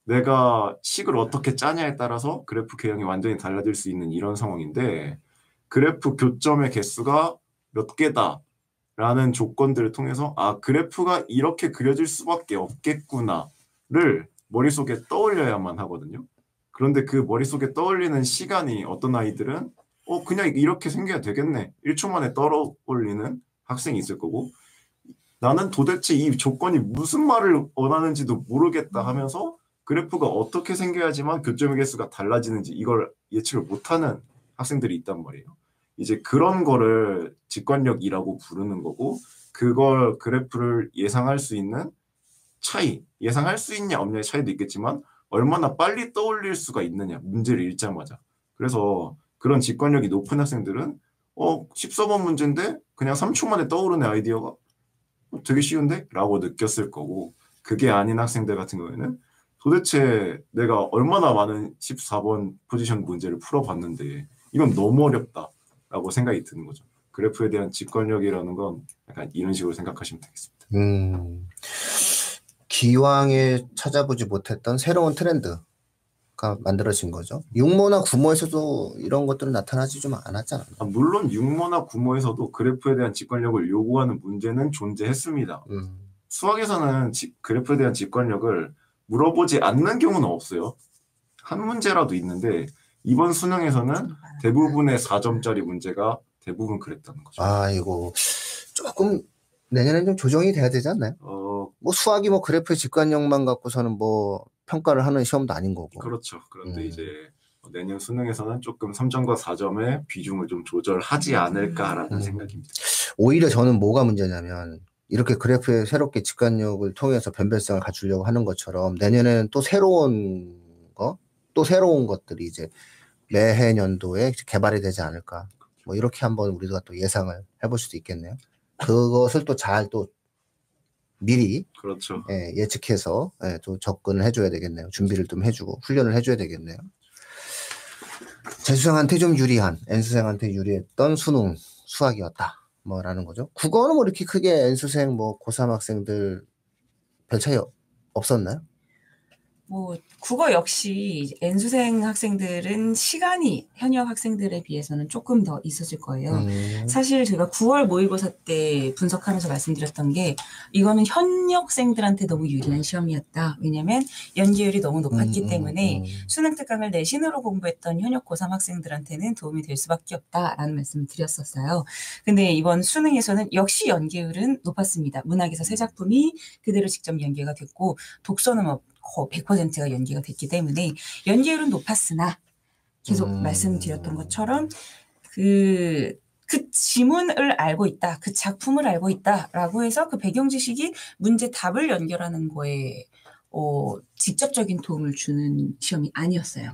내가 식을 어떻게 짜냐에 따라서 그래프 개형이 완전히 달라질 수 있는 이런 상황인데 그래프 교점의 개수가 몇 개다라는 조건들을 통해서 그래프가 이렇게 그려질 수밖에 없겠구나를 머릿속에 떠올려야만 하거든요. 그런데 그 머릿속에 떠올리는 시간이 어떤 아이들은 그냥 이렇게 생겨야 되겠네. 1초 만에 떠올리는 학생이 있을 거고 나는 도대체 이 조건이 무슨 말을 원하는지도 모르겠다 하면서 그래프가 어떻게 생겨야지만 교점의 개수가 달라지는지 이걸 예측을 못하는 학생들이 있단 말이에요. 이제 그런 거를 직관력이라고 부르는 거고 그걸 그래프를 예상할 수 있는 차이, 예상할 수 있냐 없냐의 차이도 있겠지만 얼마나 빨리 떠올릴 수가 있느냐, 문제를 읽자마자. 그래서 그런 직관력이 높은 학생들은 14번 문제인데 그냥 3초 만에 떠오르는 아이디어가 되게 쉬운데? 라고 느꼈을 거고 그게 아닌 학생들 같은 경우에는 도대체 내가 얼마나 많은 14번 포지션 문제를 풀어봤는데 이건 너무 어렵다 라고 생각이 드는 거죠. 그래프에 대한 직관력이라는 건 약간 이런 식으로 생각하시면 되겠습니다. 기왕에 찾아보지 못했던 새로운 트렌드가 만들어진 거죠. 육모나 구모에서도 이런 것들은 나타나지 좀 않았잖아요. 물론 육모나 구모에서도 그래프에 대한 직관력을 요구하는 문제는 존재했습니다. 수학에서는 그래프에 대한 직관력을 물어보지 않는 경우는 없어요. 한 문제라도 있는데 이번 수능에서는 대부분의 4점짜리 문제가 대부분 그랬다는 거죠. 이거 조금 내년엔 좀 조정이 돼야 되지 않나요? 뭐 수학이 뭐 그래프의 직관력만 갖고서는 뭐 평가를 하는 시험도 아닌 거고. 그렇죠. 그런데 이제 내년 수능에서는 조금 3점과 4점의 비중을 좀 조절하지 않을까라는 생각입니다. 오히려 저는 뭐가 문제냐면 이렇게 그래프에 새롭게 직관력을 통해서 변별성을 갖추려고 하는 것처럼 내년에는 또 새로운 것들이 이제 매해 년도에 개발이 되지 않을까. 뭐 이렇게 한번 우리가 또 예상을 해볼 수도 있겠네요. 그것을 또 잘 또 미리 그렇죠. 예측해서 또 접근을 해줘야 되겠네요. 준비를 좀 해주고 훈련을 해줘야 되겠네요. 재수생한테 좀 유리한, N수생한테 유리했던 수능 수학이었다. 뭐라는 거죠. 국어는 뭐 이렇게 크게 N수생 뭐 고3 학생들 별 차이 없었나요? 뭐 국어 역시 N수생 학생들은 시간이 현역 학생들에 비해서는 조금 더 있었을 거예요. 사실 제가 9월 모의고사 때 분석하면서 말씀드렸던 게 이거는 현역생들한테 너무 유리한 시험이었다. 왜냐하면 연계율이 너무 높았기 때문에 수능 특강을 내신으로 공부했던 현역 고3 학생들한테는 도움이 될 수밖에 없다라는 말씀을 드렸었어요. 근데 이번 수능에서는 역시 연계율은 높았습니다. 문학에서 세 작품이 그대로 직접 연계가 됐고 독서는 뭐 100%가 연계가 됐기 때문에 연계율은 높았으나 계속 말씀드렸던 것처럼 그 지문을 알고 있다, 그 작품을 알고 있다라고 해서 그 배경 지식이 문제 답을 연결하는 거에 직접적인 도움을 주는 시험이 아니었어요.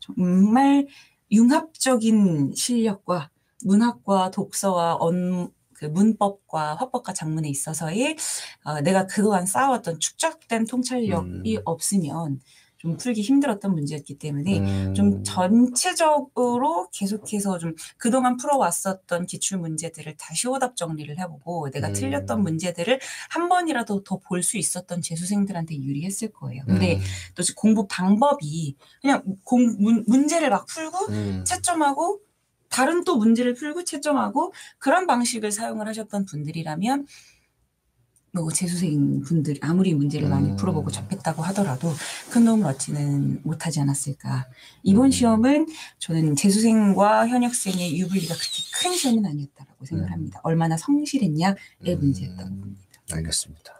정말 융합적인 실력과 문학과 독서와 그 문법과 화법과 작문에 있어서의 내가 그동안 쌓아왔던 축적된 통찰력이 없으면 좀 풀기 힘들었던 문제였기 때문에 좀 전체적으로 계속해서 좀 그동안 풀어왔었던 기출 문제들을 다시 오답 정리를 해보고 내가 틀렸던 문제들을 한 번이라도 더 볼 수 있었던 재수생들한테 유리했을 거예요. 근데 또 공부 방법이 그냥 문제를 막 풀고 채점하고 다른 또 문제를 풀고 채점하고 그런 방식을 사용을 하셨던 분들이라면 뭐 재수생 분들이 아무리 문제를 많이 풀어보고 접했다고 하더라도 큰 도움을 얻지는 못하지 않았을까. 이번 시험은 저는 재수생과 현역생의 유불리가 그렇게 큰 시험은 아니었다고 생각합니다. 얼마나 성실했냐의 문제였던 겁니다. 알겠습니다.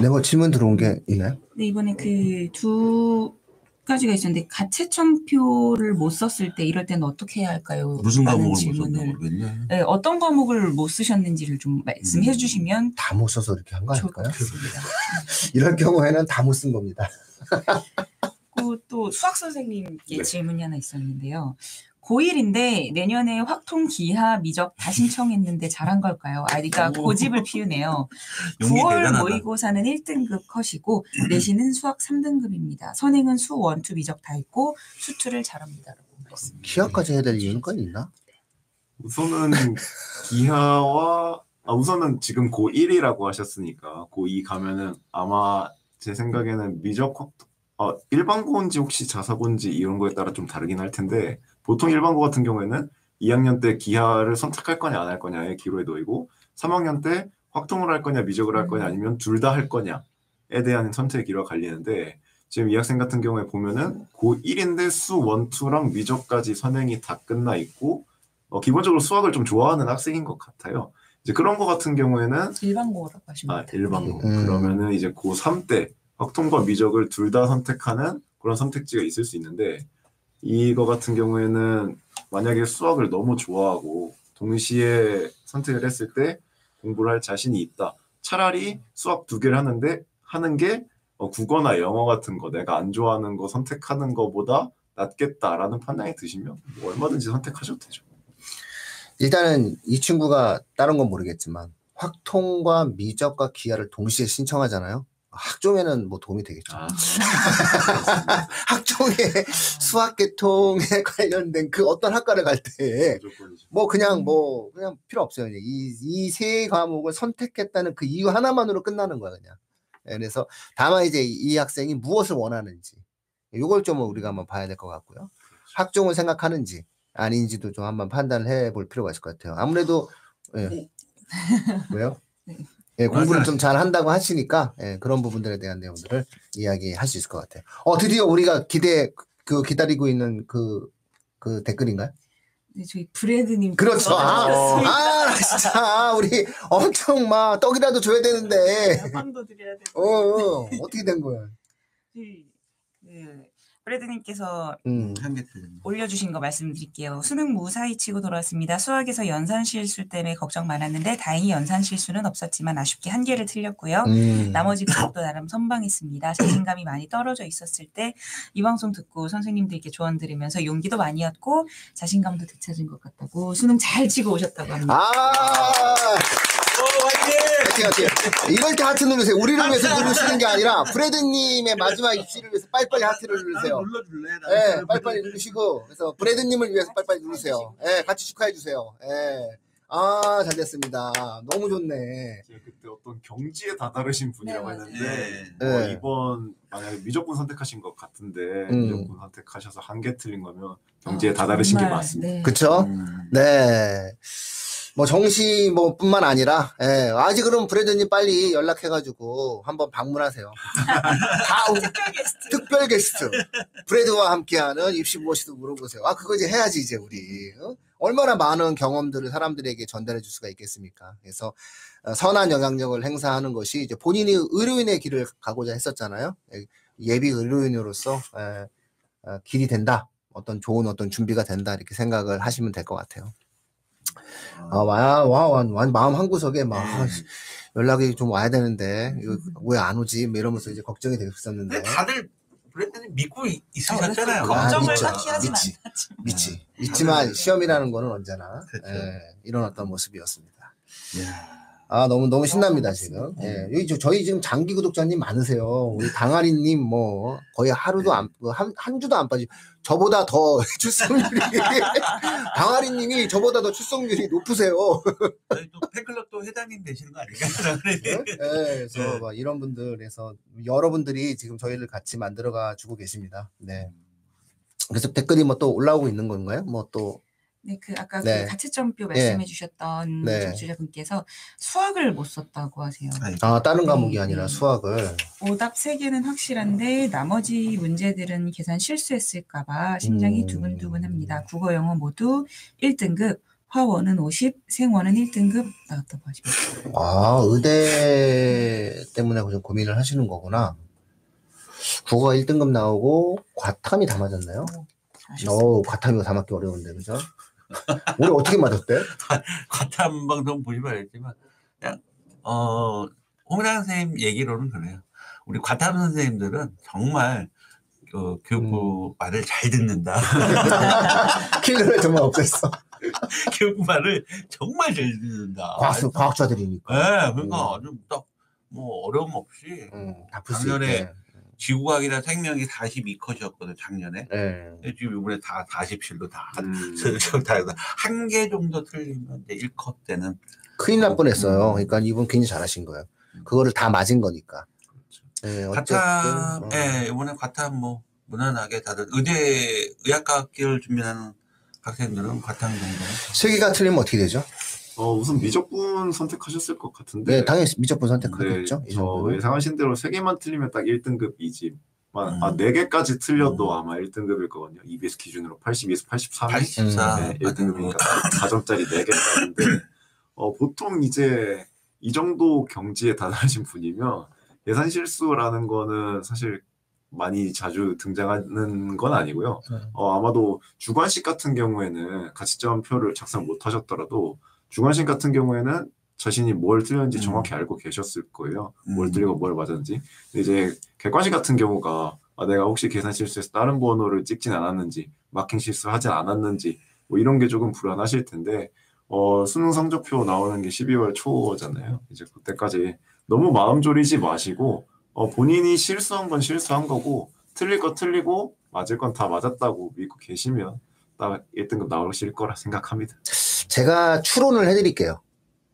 네, 뭐 질문 들어온 게 있나요? 네, 이번에 그 두 가지가 있었는데 가채점표를 못 썼을 때 이럴 때는 어떻게 해야 할까요? 무슨 과목을 못 썼는지 모르겠네. 네, 어떤 과목을 못 쓰셨는지를 좀 말씀해 주시면 다 못 써서 이렇게 한 거 아닐까요? 좋겠습니다. 이럴 경우에는 다 못 쓴 겁니다. 또 수학 선생님께 네. 질문이 하나 있었는데요. 고1인데 내년에 확통, 기하, 미적 다 신청했는데 잘한 걸까요? 아이가 고집을 피우네요. 9월 모의고사는 1등급 컷이고 내신은 수학 3등급입니다. 선행은 수 1, 2 미적 다 있고 수 2를 잘합니다라고 말했습니다. 기하까지 해야 될 이유는 건 있나? 우선은 기하와 우선은 지금 고1이라고 하셨으니까 고2 가면은 아마 제 생각에는 미적 일반고인지 혹시 자사고인지 이런 거에 따라 좀 다르긴 할 텐데 보통 일반고 같은 경우에는 2학년 때 기하를 선택할 거냐 안 할 거냐의 기로에 놓이고 3학년 때 확통을 할 거냐 미적을 할 거냐 아니면 둘 다 할 거냐에 대한 선택의 기로가 갈리는데 지금 이 학생 같은 경우에 보면은 고1인데 수 1, 2랑 미적까지 선행이 다 끝나 있고 기본적으로 수학을 좀 좋아하는 학생인 것 같아요. 이제 그런 거 같은 경우에는 일반고라고 하시면 돼요. 일반고. 그러면은 이제 고3 때 확통과 미적을 둘 다 선택하는 그런 선택지가 있을 수 있는데 이거 같은 경우에는 만약에 수학을 너무 좋아하고 동시에 선택을 했을 때 공부를 할 자신이 있다. 차라리 수학 2개를 하는 게 국어나 영어 같은 거 내가 안 좋아하는 거 선택하는 거보다 낫겠다라는 판단이 드시면 뭐 얼마든지 선택하셔도 되죠. 일단은 이 친구가 다른 건 모르겠지만 확통과 미적과 기하를 동시에 신청하잖아요. 학종에는 뭐 도움이 되겠죠. 학종에 수학 계통에 관련된 그 어떤 학과를 갈 때 뭐 그냥 필요 없어요. 이 세 과목을 선택했다는 그 이유 하나만으로 끝나는 거야 그냥. 그래서 다만 이제 이 학생이 무엇을 원하는지 이걸 좀 우리가 한번 봐야 될 것 같고요. 학종을 생각하는지 아닌지도 좀 한번 판단을 해볼 필요가 있을 것 같아요. 아무래도 왜요? 예, 공부를 좀 잘 한다고 하시니까 그런 부분들에 대한 내용들을 이야기할 수 있을 것 같아요. 드디어 우리가 기다리고 있는 그 댓글인가요? 네, 저희 브래드님. 그렇죠. 진짜 우리 엄청 막 떡이라도 줘야 되는데. 빵도 드려야 돼. 어떻게 된 거야? 브래드님께서 한개 틀렸네. 올려주신 거 말씀드릴게요. 수능 무사히 치고 돌아왔습니다. 수학에서 연산 실수 때문에 걱정 많았는데 다행히 연산 실수는 없었지만 아쉽게 한 개를 틀렸고요. 나머지 그것도 나름 선방했습니다. 자신감이 많이 떨어져 있었을 때 이 방송 듣고 선생님들께 조언 들으면서 용기도 많이 얻고 자신감도 되찾은 것 같다고 수능 잘 치고 오셨다고 합니다. 화이팅! 이럴 때 하트 누르세요. 우리를 위해서 누르시는 게 아니라 브래드님의 마지막 입시를 위해서 빨리빨리 하트를 누르세요. 눌러줄래? 네, 빨리빨리 누르시고 그래서 브래드님을 위해서 빨리빨리 누르세요. 네, 같이 축하해 주세요. 네. 잘 됐습니다. 너무 좋네. 제가 그때 어떤 경지에 다다르신 분이라고 네, 했는데 이번 만약에 미적분 선택하신 것 같은데 미적분 선택하셔서 한 개 틀린 거면 경지에 다다르신 게 맞습니다. 네. 그쵸? 네. 뭐 정시 뿐만 아니라 아직은 브래드님 빨리 연락해가지고 한번 방문하세요. 특별 게스트 브래드와 함께하는 입시 무엇이도 물어보세요. 그거 이제 해야지 이제 우리 얼마나 많은 경험들을 사람들에게 전달해 줄 수가 있겠습니까? 그래서 선한 영향력을 행사하는 것이 이제 본인이 의료인의 길을 가고자 했었잖아요. 예비 의료인으로서 길이 된다. 좋은 준비가 된다 이렇게 생각을 하시면 될 것 같아요. 마음 한구석에 연락이 좀 와야 되는데 이거 왜 안 오지? 이러면서 이제 걱정이 되었었는데. 다들 브래드님 믿고 있으셨잖아요. 걱정을 딱히 하진 않았지. 믿지만 시험이라는 거는 언제나 이런 어떤 모습이었습니다. 너무 신납니다 지금. 여기 저희 지금 장기 구독자님 많으세요. 우리 당아리님 거의 하루도 한 주도 안 빠지고 저보다 더 출석률이 당아리님이 저보다 더 출석률이 높으세요. 저희 또 팬클럽도 회장님 되시는 거 아닌가요? 그래서 이런 분들에서 여러분들이 지금 저희를 같이 만들어가 주고 계십니다. 네. 그래서 댓글이 또 올라오고 있는 건가요? 네, 아까 그 가채점표 말씀해 주셨던 청취자분께서 수학을 못 썼다고 하세요. 다른 과목이 아니라 수학을. 오답 3개는 확실한데 나머지 문제들은 계산 실수했을까봐 심장이 두근두근합니다. 국어, 영어 모두 1등급, 화원은 50, 생원은 1등급 나왔다고 하십니다. 의대 때문에 좀 고민을 하시는 거구나. 국어 1등급 나오고 과탐이 다 맞았나요? 과탐이 다 맞기 어려운데, 그죠? 우리 어떻게 맞았대? 과탐 방송 보시면 알겠지만, 그냥, 홍장 선생님 얘기로는 그래요. 우리 과탐 선생님들은 정말 교육부 말을 잘 듣는다. 킬러를 정말 없앴어. 교육부 말을 정말 잘 듣는다. 과학자들이니까. 네, 그러니까 아주 딱 뭐 어려움 없이 작년에 지구과학이나 생명이 42컷이었거든 작년에. 네. 지금 이번에 다 47도 다 한 개 정도 틀리면 이제 1컷 되는. 큰일 날 뻔했어요. 그러니까 이분 굉장히 잘하신 거예요. 그거를 다 맞은 거니까. 네, 과탐, 이번에 과탐 뭐 무난하게 다들 의학과학기를 준비하는 학생들은 과탐 정도. 3개가 틀리면 어떻게 되죠? 우선 미적분 선택하셨을 것 같은데. 네, 당연히 미적분 선택하겠죠. 네, 예상하신 대로 3개만 틀리면 딱 1등급이지. 4개까지 틀려도 아마 1등급일 거거든요. EBS 기준으로 82에서 83이 84. 네, 1등급이니까 4점짜리 4개짜리인데 보통 이제 이 정도 경지에 다다르신 분이면 예산 실수라는 거는 사실 많이 자주 등장하는 건 아니고요. 아마도 주관식 같은 경우에는 가치점표를 작성 못 하셨더라도 주관식 같은 경우에는 자신이 뭘 틀렸는지 정확히 알고 계셨을 거예요. 뭘 틀리고 뭘 맞았는지. 근데 이제 객관식 같은 경우가 내가 혹시 계산 실수해서 다른 번호를 찍진 않았는지, 마킹 실수하지 않았는지 뭐 이런 게 조금 불안하실 텐데 수능 성적표 나오는 게 12월 초잖아요. 이제 그때까지 너무 마음 졸이지 마시고 본인이 실수한 건 실수한 거고 틀릴 거 틀리고 맞을 건 다 맞았다고 믿고 계시면 딱 1등급 나오실 거라 생각합니다. 제가 추론을 해드릴게요.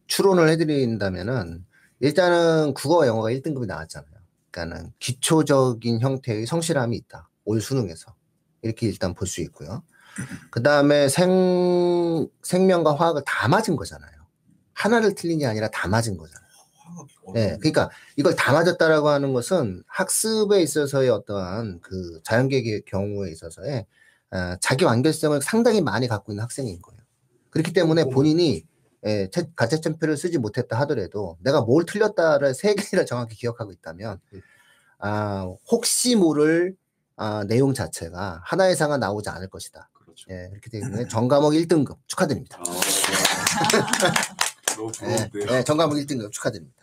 추론을 해드린다면은 일단은 국어와 영어가 1등급이 나왔잖아요. 그러니까는 기초적인 형태의 성실함이 있다. 올 수능에서. 이렇게 일단 볼 수 있고요. 그 다음에 생명과 화학을 다 맞은 거잖아요. 하나를 틀린 게 아니라 다 맞은 거잖아요. 네, 그러니까 이걸 다 맞았다라고 하는 것은 학습에 있어서의 어떠한 그 자연계의 경우에 있어서의 자기 완결성을 상당히 많이 갖고 있는 학생인 거예요. 그렇기 때문에 본인이 가채점표를 쓰지 못했다 하더라도 내가 뭘 틀렸다를 3개를 정확히 기억하고 있다면 혹시 모를 내용 자체가 하나 이상은 나오지 않을 것이다. 그렇죠. 예, 그렇기 때문에 전과목 1등급 축하드립니다. 너무 부러운데요. 네, 전과목 1등급 축하드립니다.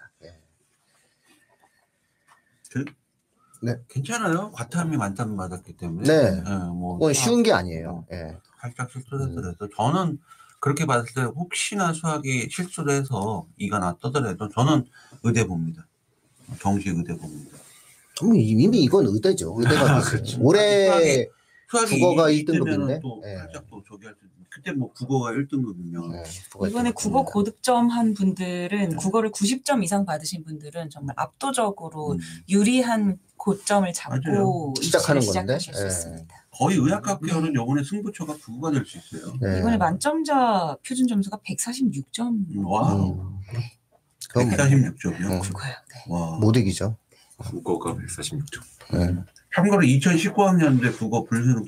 네. 괜찮아요. 과탐이 만점 받았기 때문에. 네. 뭐 쉬운 게 아니에요. 살짝 실수했더라도 저는 그렇게 봤을 때 혹시나 수학이 실수를 해서 2가 나떠더라도 저는 의대 봅니다. 정시 의대 봅니다. 이미 이건 의대죠. 의대가 그렇죠. 올해 수학이 국어가 1등급인데 또 살짝 또 저기 할 때 그때 뭐 국어가 1등급이면 이번에 국어 고득점 한 분들은 국어를 90점 이상 받으신 분들은 정말 압도적으로 유리한 고점을 잡고 시작하는 건데 시작하실 수 있습니다. 거의 의학학교는 이번에 승부처가 국어가 될 수 있어요. 이번에 만점자 표준 점수가 146점. 와. 146점이요? 국어요. 와. 못 이기죠. 국어가 146점. 참고로 2019학년대 국어 불수능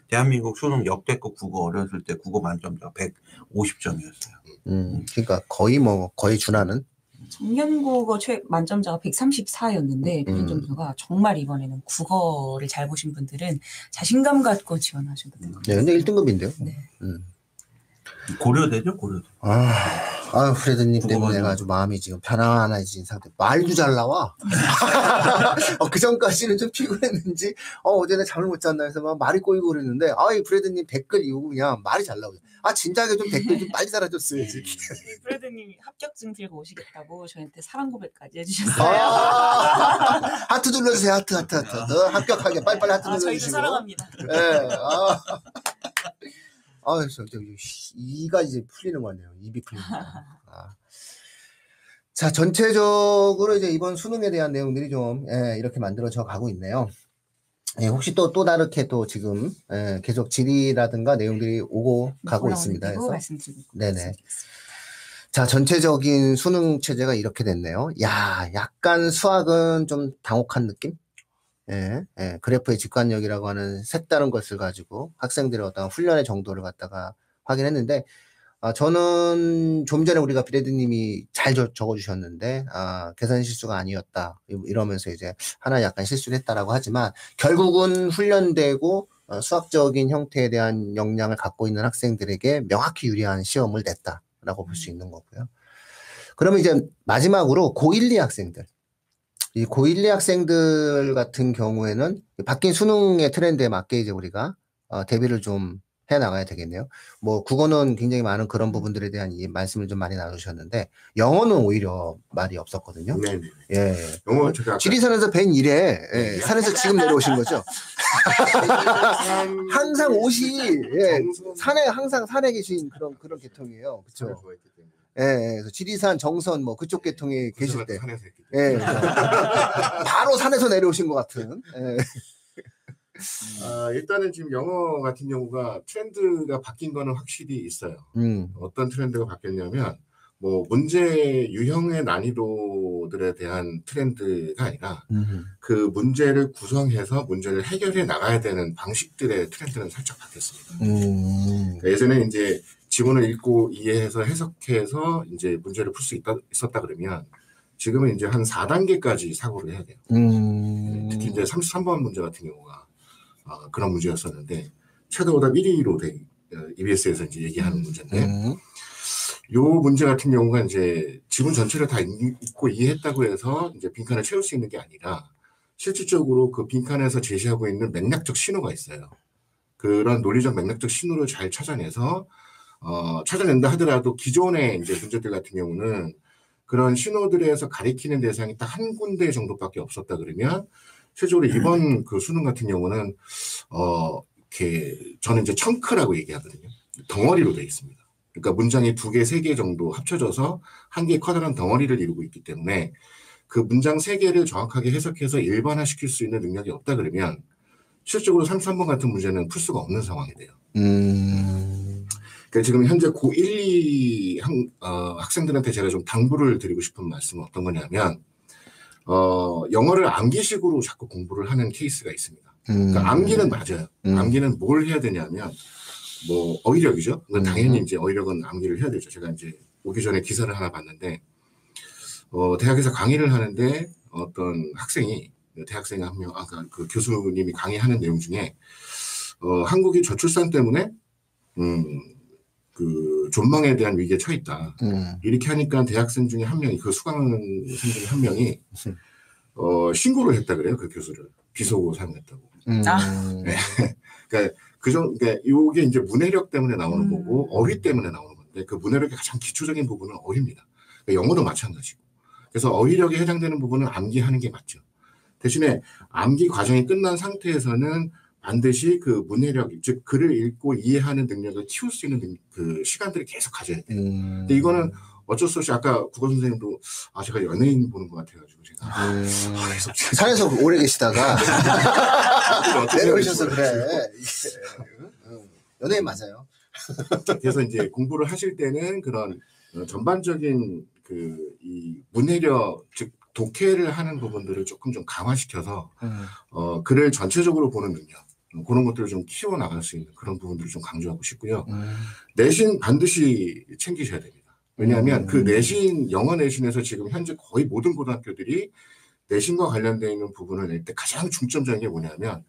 대한민국 수능 역대급 국어 어렸을 때 국어 만점자가 150점이었어요. 그러니까 거의 준하는. 작년 국어 만점자가 134였는데 표준 점수가 정말 이번에는 국어를 잘 보신 분들은 자신감 갖고 지원하셔도 됩니다. 네, 근데 1등급인데요. 네. 고려대죠, 고려대. 프레드님 때문에 내가 아주 마음이 지금 편안해진 상태. 말도 잘 나와. 그 전까지는 좀 피곤했는지, 어제는 잠을 못 잤나 해서 막 말이 꼬이고 그랬는데, 이 프레드님 댓글 이후 그냥 말이 잘 나오죠. 진작에 좀 댓글 좀 빨리 달아줬어야지. 프레드님이 합격증 들고 오시겠다고 저한테 사랑 고백까지 해주셨어요. 하트 눌러주세요, 하트. 합격하게 빨리빨리 하트 눌러주시고. 저희도 사랑합니다. 네, 이가 이제 풀리는 거네요. 입이 풀립니다. 자, 전체적으로 이제 이번 수능에 대한 내용들이 좀, 이렇게 만들어져 가고 있네요. 혹시 또 다르게 또 지금, 계속 질의라든가 내용들이 오고 가고 있습니다. 그래서. 네네. 자, 전체적인 수능 체제가 이렇게 됐네요. 약간 수학은 좀 당혹한 느낌? 그래프의 직관력이라고 하는 색다른 것을 가지고 학생들의 어떤 훈련의 정도를 갖다가 확인했는데, 저는 좀 전에 우리가 브래드님이 잘 적어주셨는데, 계산 실수가 아니었다. 이러면서 이제 하나 약간 실수를 했다라고 하지만, 결국은 훈련되고 수학적인 형태에 대한 역량을 갖고 있는 학생들에게 명확히 유리한 시험을 냈다라고 볼 수 있는 거고요. 그러면 이제 마지막으로 고1, 2 학생들. 이 고1, 2 학생들 같은 경우에는 바뀐 수능의 트렌드에 맞게 이제 우리가 대비를 좀 해 나가야 되겠네요. 뭐 국어는 굉장히 많은 그런 부분들에 대한 이 말씀을 좀 많이 나누셨는데 영어는 오히려 말이 없었거든요. 네네. 예. 영어 제가 지리산에서 뵌 이래. 예. 산에서 지금 내려오신 거죠? 항상 옷이 예. 산에 항상 산에 계신 그런 계통이에요. 그렇죠? 예, 그래서 지리산, 정선 뭐 그쪽 계통에 계실 때, 예, 바로 산에서 내려오신 것 같은. 예. 일단은 지금 영어 같은 경우가 트렌드가 바뀐 거는 확실히 있어요. 어떤 트렌드가 바뀌었냐면 뭐 문제 유형의 난이도들에 대한 트렌드가 아니라 그 문제를 구성해서 문제를 해결해 나가야 되는 방식들의 트렌드는 살짝 바뀌었습니다. 그러니까 예전에 이제 지문을 읽고 이해해서 해석해서 이제 문제를 풀 수 있었다 그러면 지금은 이제 한 4단계까지 사고를 해야 돼요. 특히 이제 33번 문제 같은 경우가 그런 문제였었는데 최대오답 1위로 EBS에서 이제 얘기하는 문제인데 요 문제 같은 경우가 이제 지문 전체를 다 읽고 이해했다고 해서 이제 빈칸을 채울 수 있는 게 아니라 실질적으로 그 빈칸에서 제시하고 있는 맥락적 신호가 있어요. 그런 논리적 맥락적 신호를 잘 찾아내서 찾아낸다 하더라도 기존의 이제 문제들 같은 경우는 그런 신호들에서 가리키는 대상이 딱 한 군데 정도밖에 없었다 그러면 실제로 이번 그 수능 같은 경우는 이렇게 저는 이제 청크라고 얘기하거든요. 덩어리로 되어 있습니다. 그러니까 문장이 2개, 3개 정도 합쳐져서 한 개의 커다란 덩어리를 이루고 있기 때문에 그 문장 3개를 정확하게 해석해서 일반화시킬 수 있는 능력이 없다 그러면 실질적으로 33번 같은 문제는 풀 수가 없는 상황이 돼요. 그러니까 지금 현재 고1, 2 학생들한테 제가 좀 당부를 드리고 싶은 말씀은 어떤 거냐면 영어를 암기식으로 자꾸 공부를 하는 케이스가 있습니다. 그러니까 암기는 맞아요. 암기는 뭘 해야 되냐면 뭐 어휘력이죠. 당연히 이제 어휘력은 암기를 해야 되죠. 제가 이제 오기 전에 기사를 하나 봤는데 대학에서 강의를 하는데 어떤 학생이 대학생 한 명, 그 교수님이 강의하는 내용 중에 한국이 저출산 때문에 그 존망에 대한 위기에 처해 있다. 이렇게 하니까 대학생 중에 한 명이 그 수강생 중에 한 명이 신고를 했다 그래요. 그 교수를 비속어 사용했다고. 네. 그러니까 그러니까 이게 이제 문해력 때문에 나오는 거고 어휘 때문에 나오는 건데 그 문해력의 가장 기초적인 부분은 어휘입니다. 그러니까 영어도 마찬가지고. 그래서 어휘력에 해당되는 부분은 암기하는 게 맞죠. 대신에 암기 과정이 끝난 상태에서는 반드시 그 문해력, 즉 글을 읽고 이해하는 능력을 키울 수 있는 그 시간들을 계속 가져야 돼요. 근데 이거는 어쩔 수 없이 아까 국어 선생님도 제가 연예인 보는 것 같아가지고 제가 산에서 오래 계시다가 내려오셔서 그래. 연예인 맞아요. 그래서 이제 공부를 하실 때는 그런 전반적인 그 이 문해력, 즉 독해를 하는 부분들을 조금 좀 강화시켜서 글을 전체적으로 보는 능력, 그런 것들을 좀 키워나갈 수 있는 그런 부분들을 좀 강조하고 싶고요. 내신 반드시 챙기셔야 됩니다. 왜냐하면 그 내신, 영어 내신에서 지금 현재 거의 모든 고등학교들이 내신과 관련되어 있는 부분을 낼 때 가장 중점적인 게 뭐냐면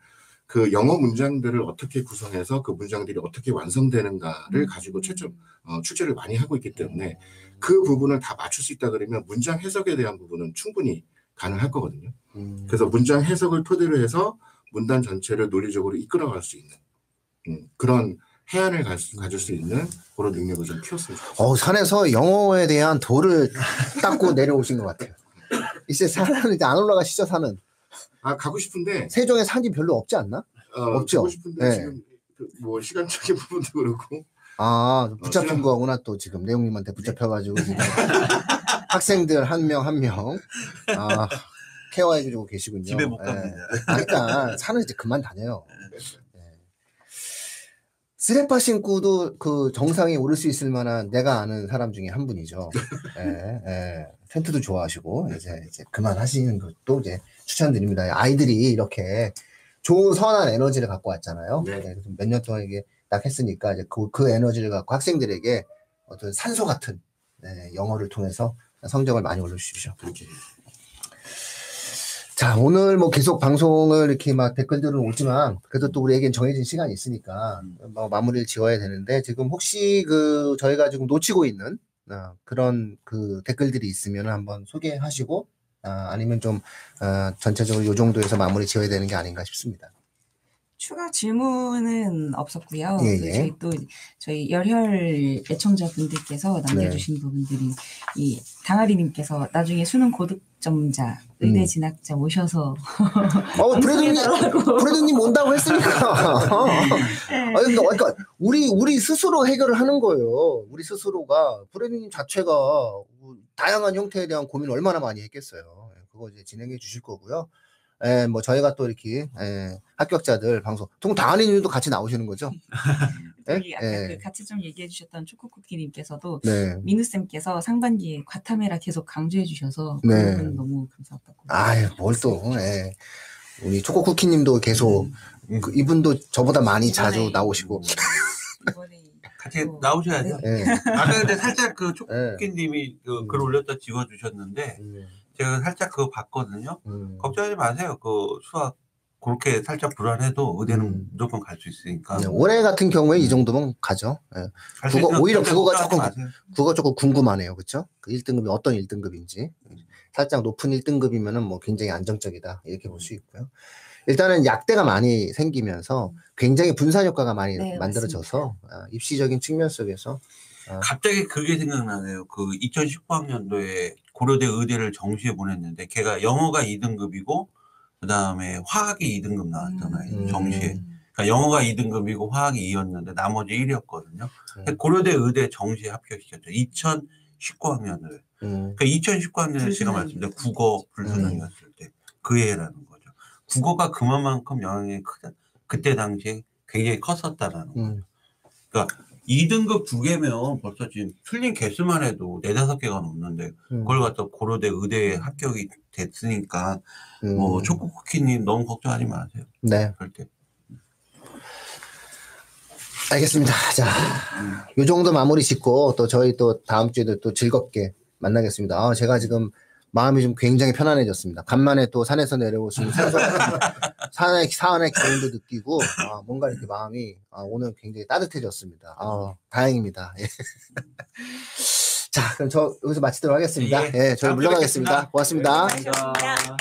그 영어 문장들을 어떻게 구성해서 그 문장들이 어떻게 완성되는가를 가지고 출제를 많이 하고 있기 때문에 그 부분을 다 맞출 수 있다 그러면 문장 해석에 대한 부분은 충분히 가능할 거거든요. 그래서 문장 해석을 토대로 해서 문단 전체를 논리적으로 이끌어갈 수 있는 그런 해안을 가질 수 있는 그런 능력을 좀 키웠으면 좋겠어요. 산에서 영어에 대한 돌을 닦고 내려오신 것 같아요. 이제 산은 이제 안 올라가시죠, 산은? 가고 싶은데 세종에 산이 별로 없지 않나? 없죠. 가고 싶은데 지금 뭐 시간적인 부분도 그렇고. 붙잡힌 거구나 또 지금 내용님한테 붙잡혀가지고 지금 학생들 한 명 한 명 케어해주고 계시군요. 집에 못 갑니다. 그러니까 산은 이제 그만 다녀요. 스레파 신고도 그 정상에 오를 수 있을 만한 내가 아는 사람 중에 한 분이죠. 텐트도 좋아하시고 이제 그만하시는 것도 이제 추천드립니다. 아이들이 이렇게 좋은 선한 에너지를 갖고 왔잖아요. 몇 년 동안 이게 딱 했으니까 이제 그 에너지를 갖고 학생들에게 어떤 산소 같은 영어를 통해서 성적을 많이 올려주십시오. 자, 오늘 뭐 계속 방송을 이렇게 막 댓글들은 오지만 그래도 또 우리에겐 정해진 시간이 있으니까 뭐 마무리를 지어야 되는데 지금 혹시 저희가 지금 놓치고 있는 그런 그 댓글들이 있으면 한번 소개하시고 아니면 좀 전체적으로 이 정도에서 마무리 지어야 되는 게 아닌가 싶습니다. 추가 질문은 없었고요. 예. 저희 열혈 애청자분들께서 남겨주신 부분들이 이 당아리님께서 나중에 수능 고득점자 의대 진학자 모셔서 브래드님 온다고 했으니까. 그러니까 우리 스스로 해결을 하는 거예요. 우리 스스로가 브래드님 자체가 다양한 형태에 대한 고민을 얼마나 많이 했겠어요. 그거 이제 진행해 주실 거고요. 뭐 저희가 또 이렇게 합격자들 방송 당한이님도 같이 나오시는 거죠? 여기 아까 그 같이 좀 얘기해 주셨던 초코쿠키님께서도 민우쌤께서 상반기에 과탐해라 계속 강조해 주셔서 그 부분 너무 감사하다고. 뭘 또 우리 초코쿠키님도 계속 이분도 저보다 많이 자주 나오시고 같이 나오셔야죠. 아까 근데 살짝 그 초코쿠키님이 글 올렸다 지워주셨는데 제가 살짝 그거 봤거든요. 걱정하지 마세요. 그 수학 그렇게 살짝 불안해도 의대는 무조건 갈 수 있으니까. 올해 같은 경우에 이 정도면 가죠. 오히려 국어가 조금 궁금하네요. 그렇죠? 그 1등급이 어떤 1등급인지. 살짝 높은 1등급이면은 뭐 굉장히 안정적이다. 이렇게 볼 수 있고요. 일단은 약대가 많이 생기면서 굉장히 분산 효과가 많이 만들어져서 입시적인 측면 속에서 갑자기 그게 생각나네요. 그 2019학년도에 고려대 의대를 정시에 보냈는데 걔가 영어가 2등급이고 그 다음에 화학이 2등급 나왔잖아요. 정시에. 그러니까 영어가 2등급이고 화학이 2였는데 나머지 1이었거든요. 고려대 의대 정시에 합격시켰죠. 2019학년을. 그러니까 2019학년에 제가 말씀드린 국어 불수능이었을 때 그 해라는 거죠. 국어가 그만큼 영향이 그때 당시에 굉장히 컸었다라는 거죠. 그러니까 2등급 2개면 벌써 지금 틀린 개수만 해도 4-5개가 넘는데 그걸 갖다 고려대 의대에 합격이 됐으니까 뭐 초코쿠키님 너무 걱정하지 마세요. 네. 절대. 알겠습니다. 자, 요 정도 마무리 짓고 또 저희 또 다음 주에도 또 즐겁게 만나겠습니다. 제가 지금 마음이 좀 굉장히 편안해졌습니다. 간만에 또 산에서 내려오신 산의 기운도 느끼고 뭔가 이렇게 마음이 오늘 굉장히 따뜻해졌습니다. 다행입니다. 예. 자, 그럼 저 여기서 마치도록 하겠습니다. 저희 물러가겠습니다. 고맙습니다. 감사합니다.